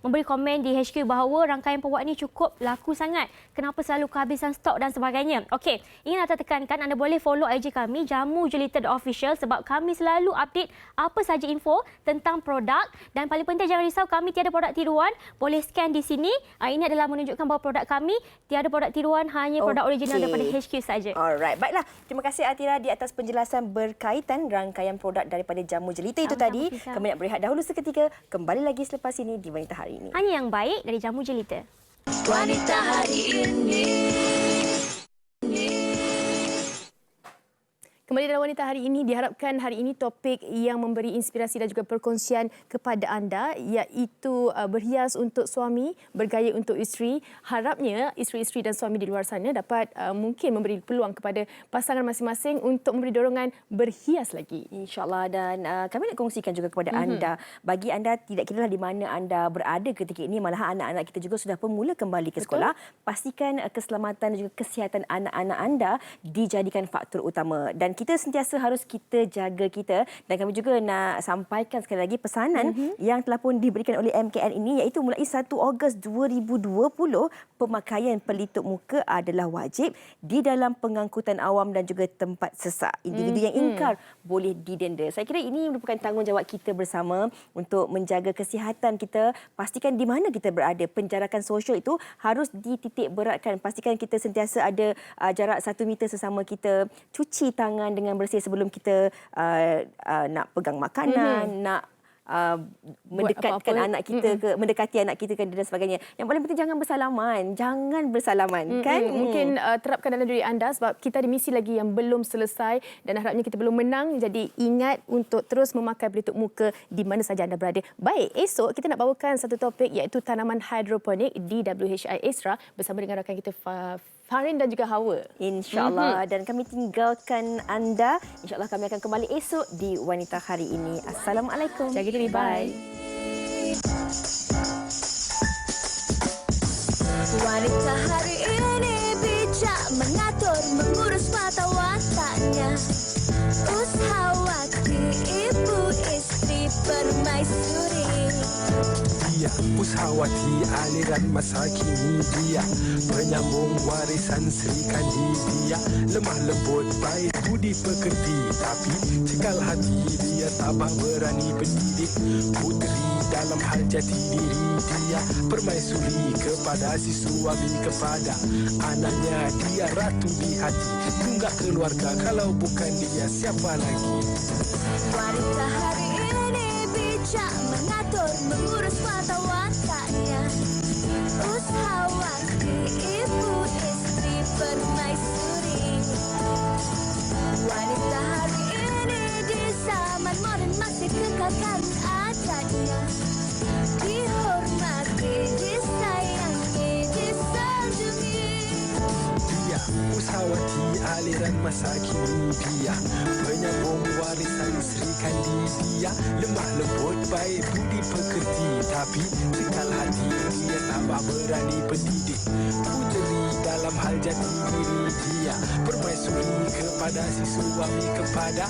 S15: memberi komen di HQ bahawa rangkaian Pearl White ini cukup laku sangat. Kenapa selalu kehabisan stok dan sebagainya. Okey, ingin Atra tekankan anda boleh follow IG kami jamujelita.official sebab kami selalu update apa saja info tentang produk. Dan paling penting, jangan risau, kami tiada produk tiruan. Boleh scan di sini. Ini adalah menunjukkan bahawa produk kami tiada produk tiruan, hanya produk original daripada HQ saja.
S1: Alright, baiklah. Terima kasih Atira di atas penjelasan berkaitan rangkaian produk daripada Jamu Jelita itu tadi. Kami nak berehat dahulu seketika. Kembali lagi selepas ini di Wanita Hari Ini.
S15: Hanya yang baik dari Jamu Jelita.
S16: Wanita Hari Ini.
S4: Kembali dalam Wanita Hari Ini, diharapkan hari ini topik yang memberi inspirasi dan juga perkongsian kepada anda iaitu berhias untuk suami, bergaya untuk isteri. Harapnya isteri-isteri dan suami di luar sana dapat mungkin memberi peluang kepada pasangan masing-masing untuk memberi dorongan berhias lagi.
S1: InsyaAllah. Dan kami nak kongsikan juga kepada anda, bagi anda tidak kiralah di mana anda berada ketika ini, malah anak-anak kita juga sudah pun mula kembali ke sekolah. Pastikan keselamatan dan juga kesihatan anak-anak anda dijadikan faktor utama. Dan kita kita sentiasa harus kita jaga kita. Dan kami juga nak sampaikan sekali lagi pesanan yang telah pun diberikan oleh MKN ini, iaitu mulai 1 Ogos 2020, pemakaian pelitup muka adalah wajib di dalam pengangkutan awam dan juga tempat sesak. Individu yang ingkar boleh didenda. Saya kira ini merupakan tanggungjawab kita bersama untuk menjaga kesihatan kita. Pastikan di mana kita berada. Penjarakan sosial itu harus dititik beratkan. Pastikan kita sentiasa ada jarak 1 meter sesama kita. Cuci tangan dengan bersih sebelum kita nak pegang makanan, nak mendekatkan anak kita mendekati anak kita dan sebagainya. Yang paling penting jangan bersalaman kan.
S4: Mungkin terapkan dalam diri anda sebab kita ada misi lagi yang belum selesai dan harapnya kita belum menang. Jadi ingat untuk terus memakai pelitup muka di mana saja anda berada. Baik, esok kita nak bawakan satu topik iaitu tanaman hidroponik di WHI Esra bersama dengan rakan kita Farin dan juga Hawa.
S1: InsyaAllah. Dan kami tinggalkan anda. InsyaAllah kami akan kembali esok di Wanita Hari Ini. Assalamualaikum.
S4: Jaga diri. Bye.
S16: Wanita hari ini bijak mengatur, mengurus mata wataknya. Ushawati, ibu istri permaisuri.
S17: Dia Ushawati, aliran masa kini dia, penyambung warisan Sri Kandi dia. Lemah lembut, baik budi pekerti, tapi cekal hati dia tabah berani pendidik. Puteri dalam hal jati diri dia, permaisuri kepada si suami, kepada anaknya dia ratu di hati. Tunggak keluarga, kalau bukan dia siapa lagi?
S16: Wanita hari ini bijak mengatur, mengurus mata wataknya. Ushawati, ibu istri permaisuri. Wanita hari ini di zaman modern masih kekalkan adatnya. Dihormati, disayangi, disanjungi.
S17: Dia Ushawati, aliran masa kini dia, penyambung warisan Sri Kandi dia. Lemah lembut, baik budi pekerti, tapi cekal hati dia tabah berani pendidik. Puteri dalam hal jati diri dia, permaisuri kepada si suami, kepada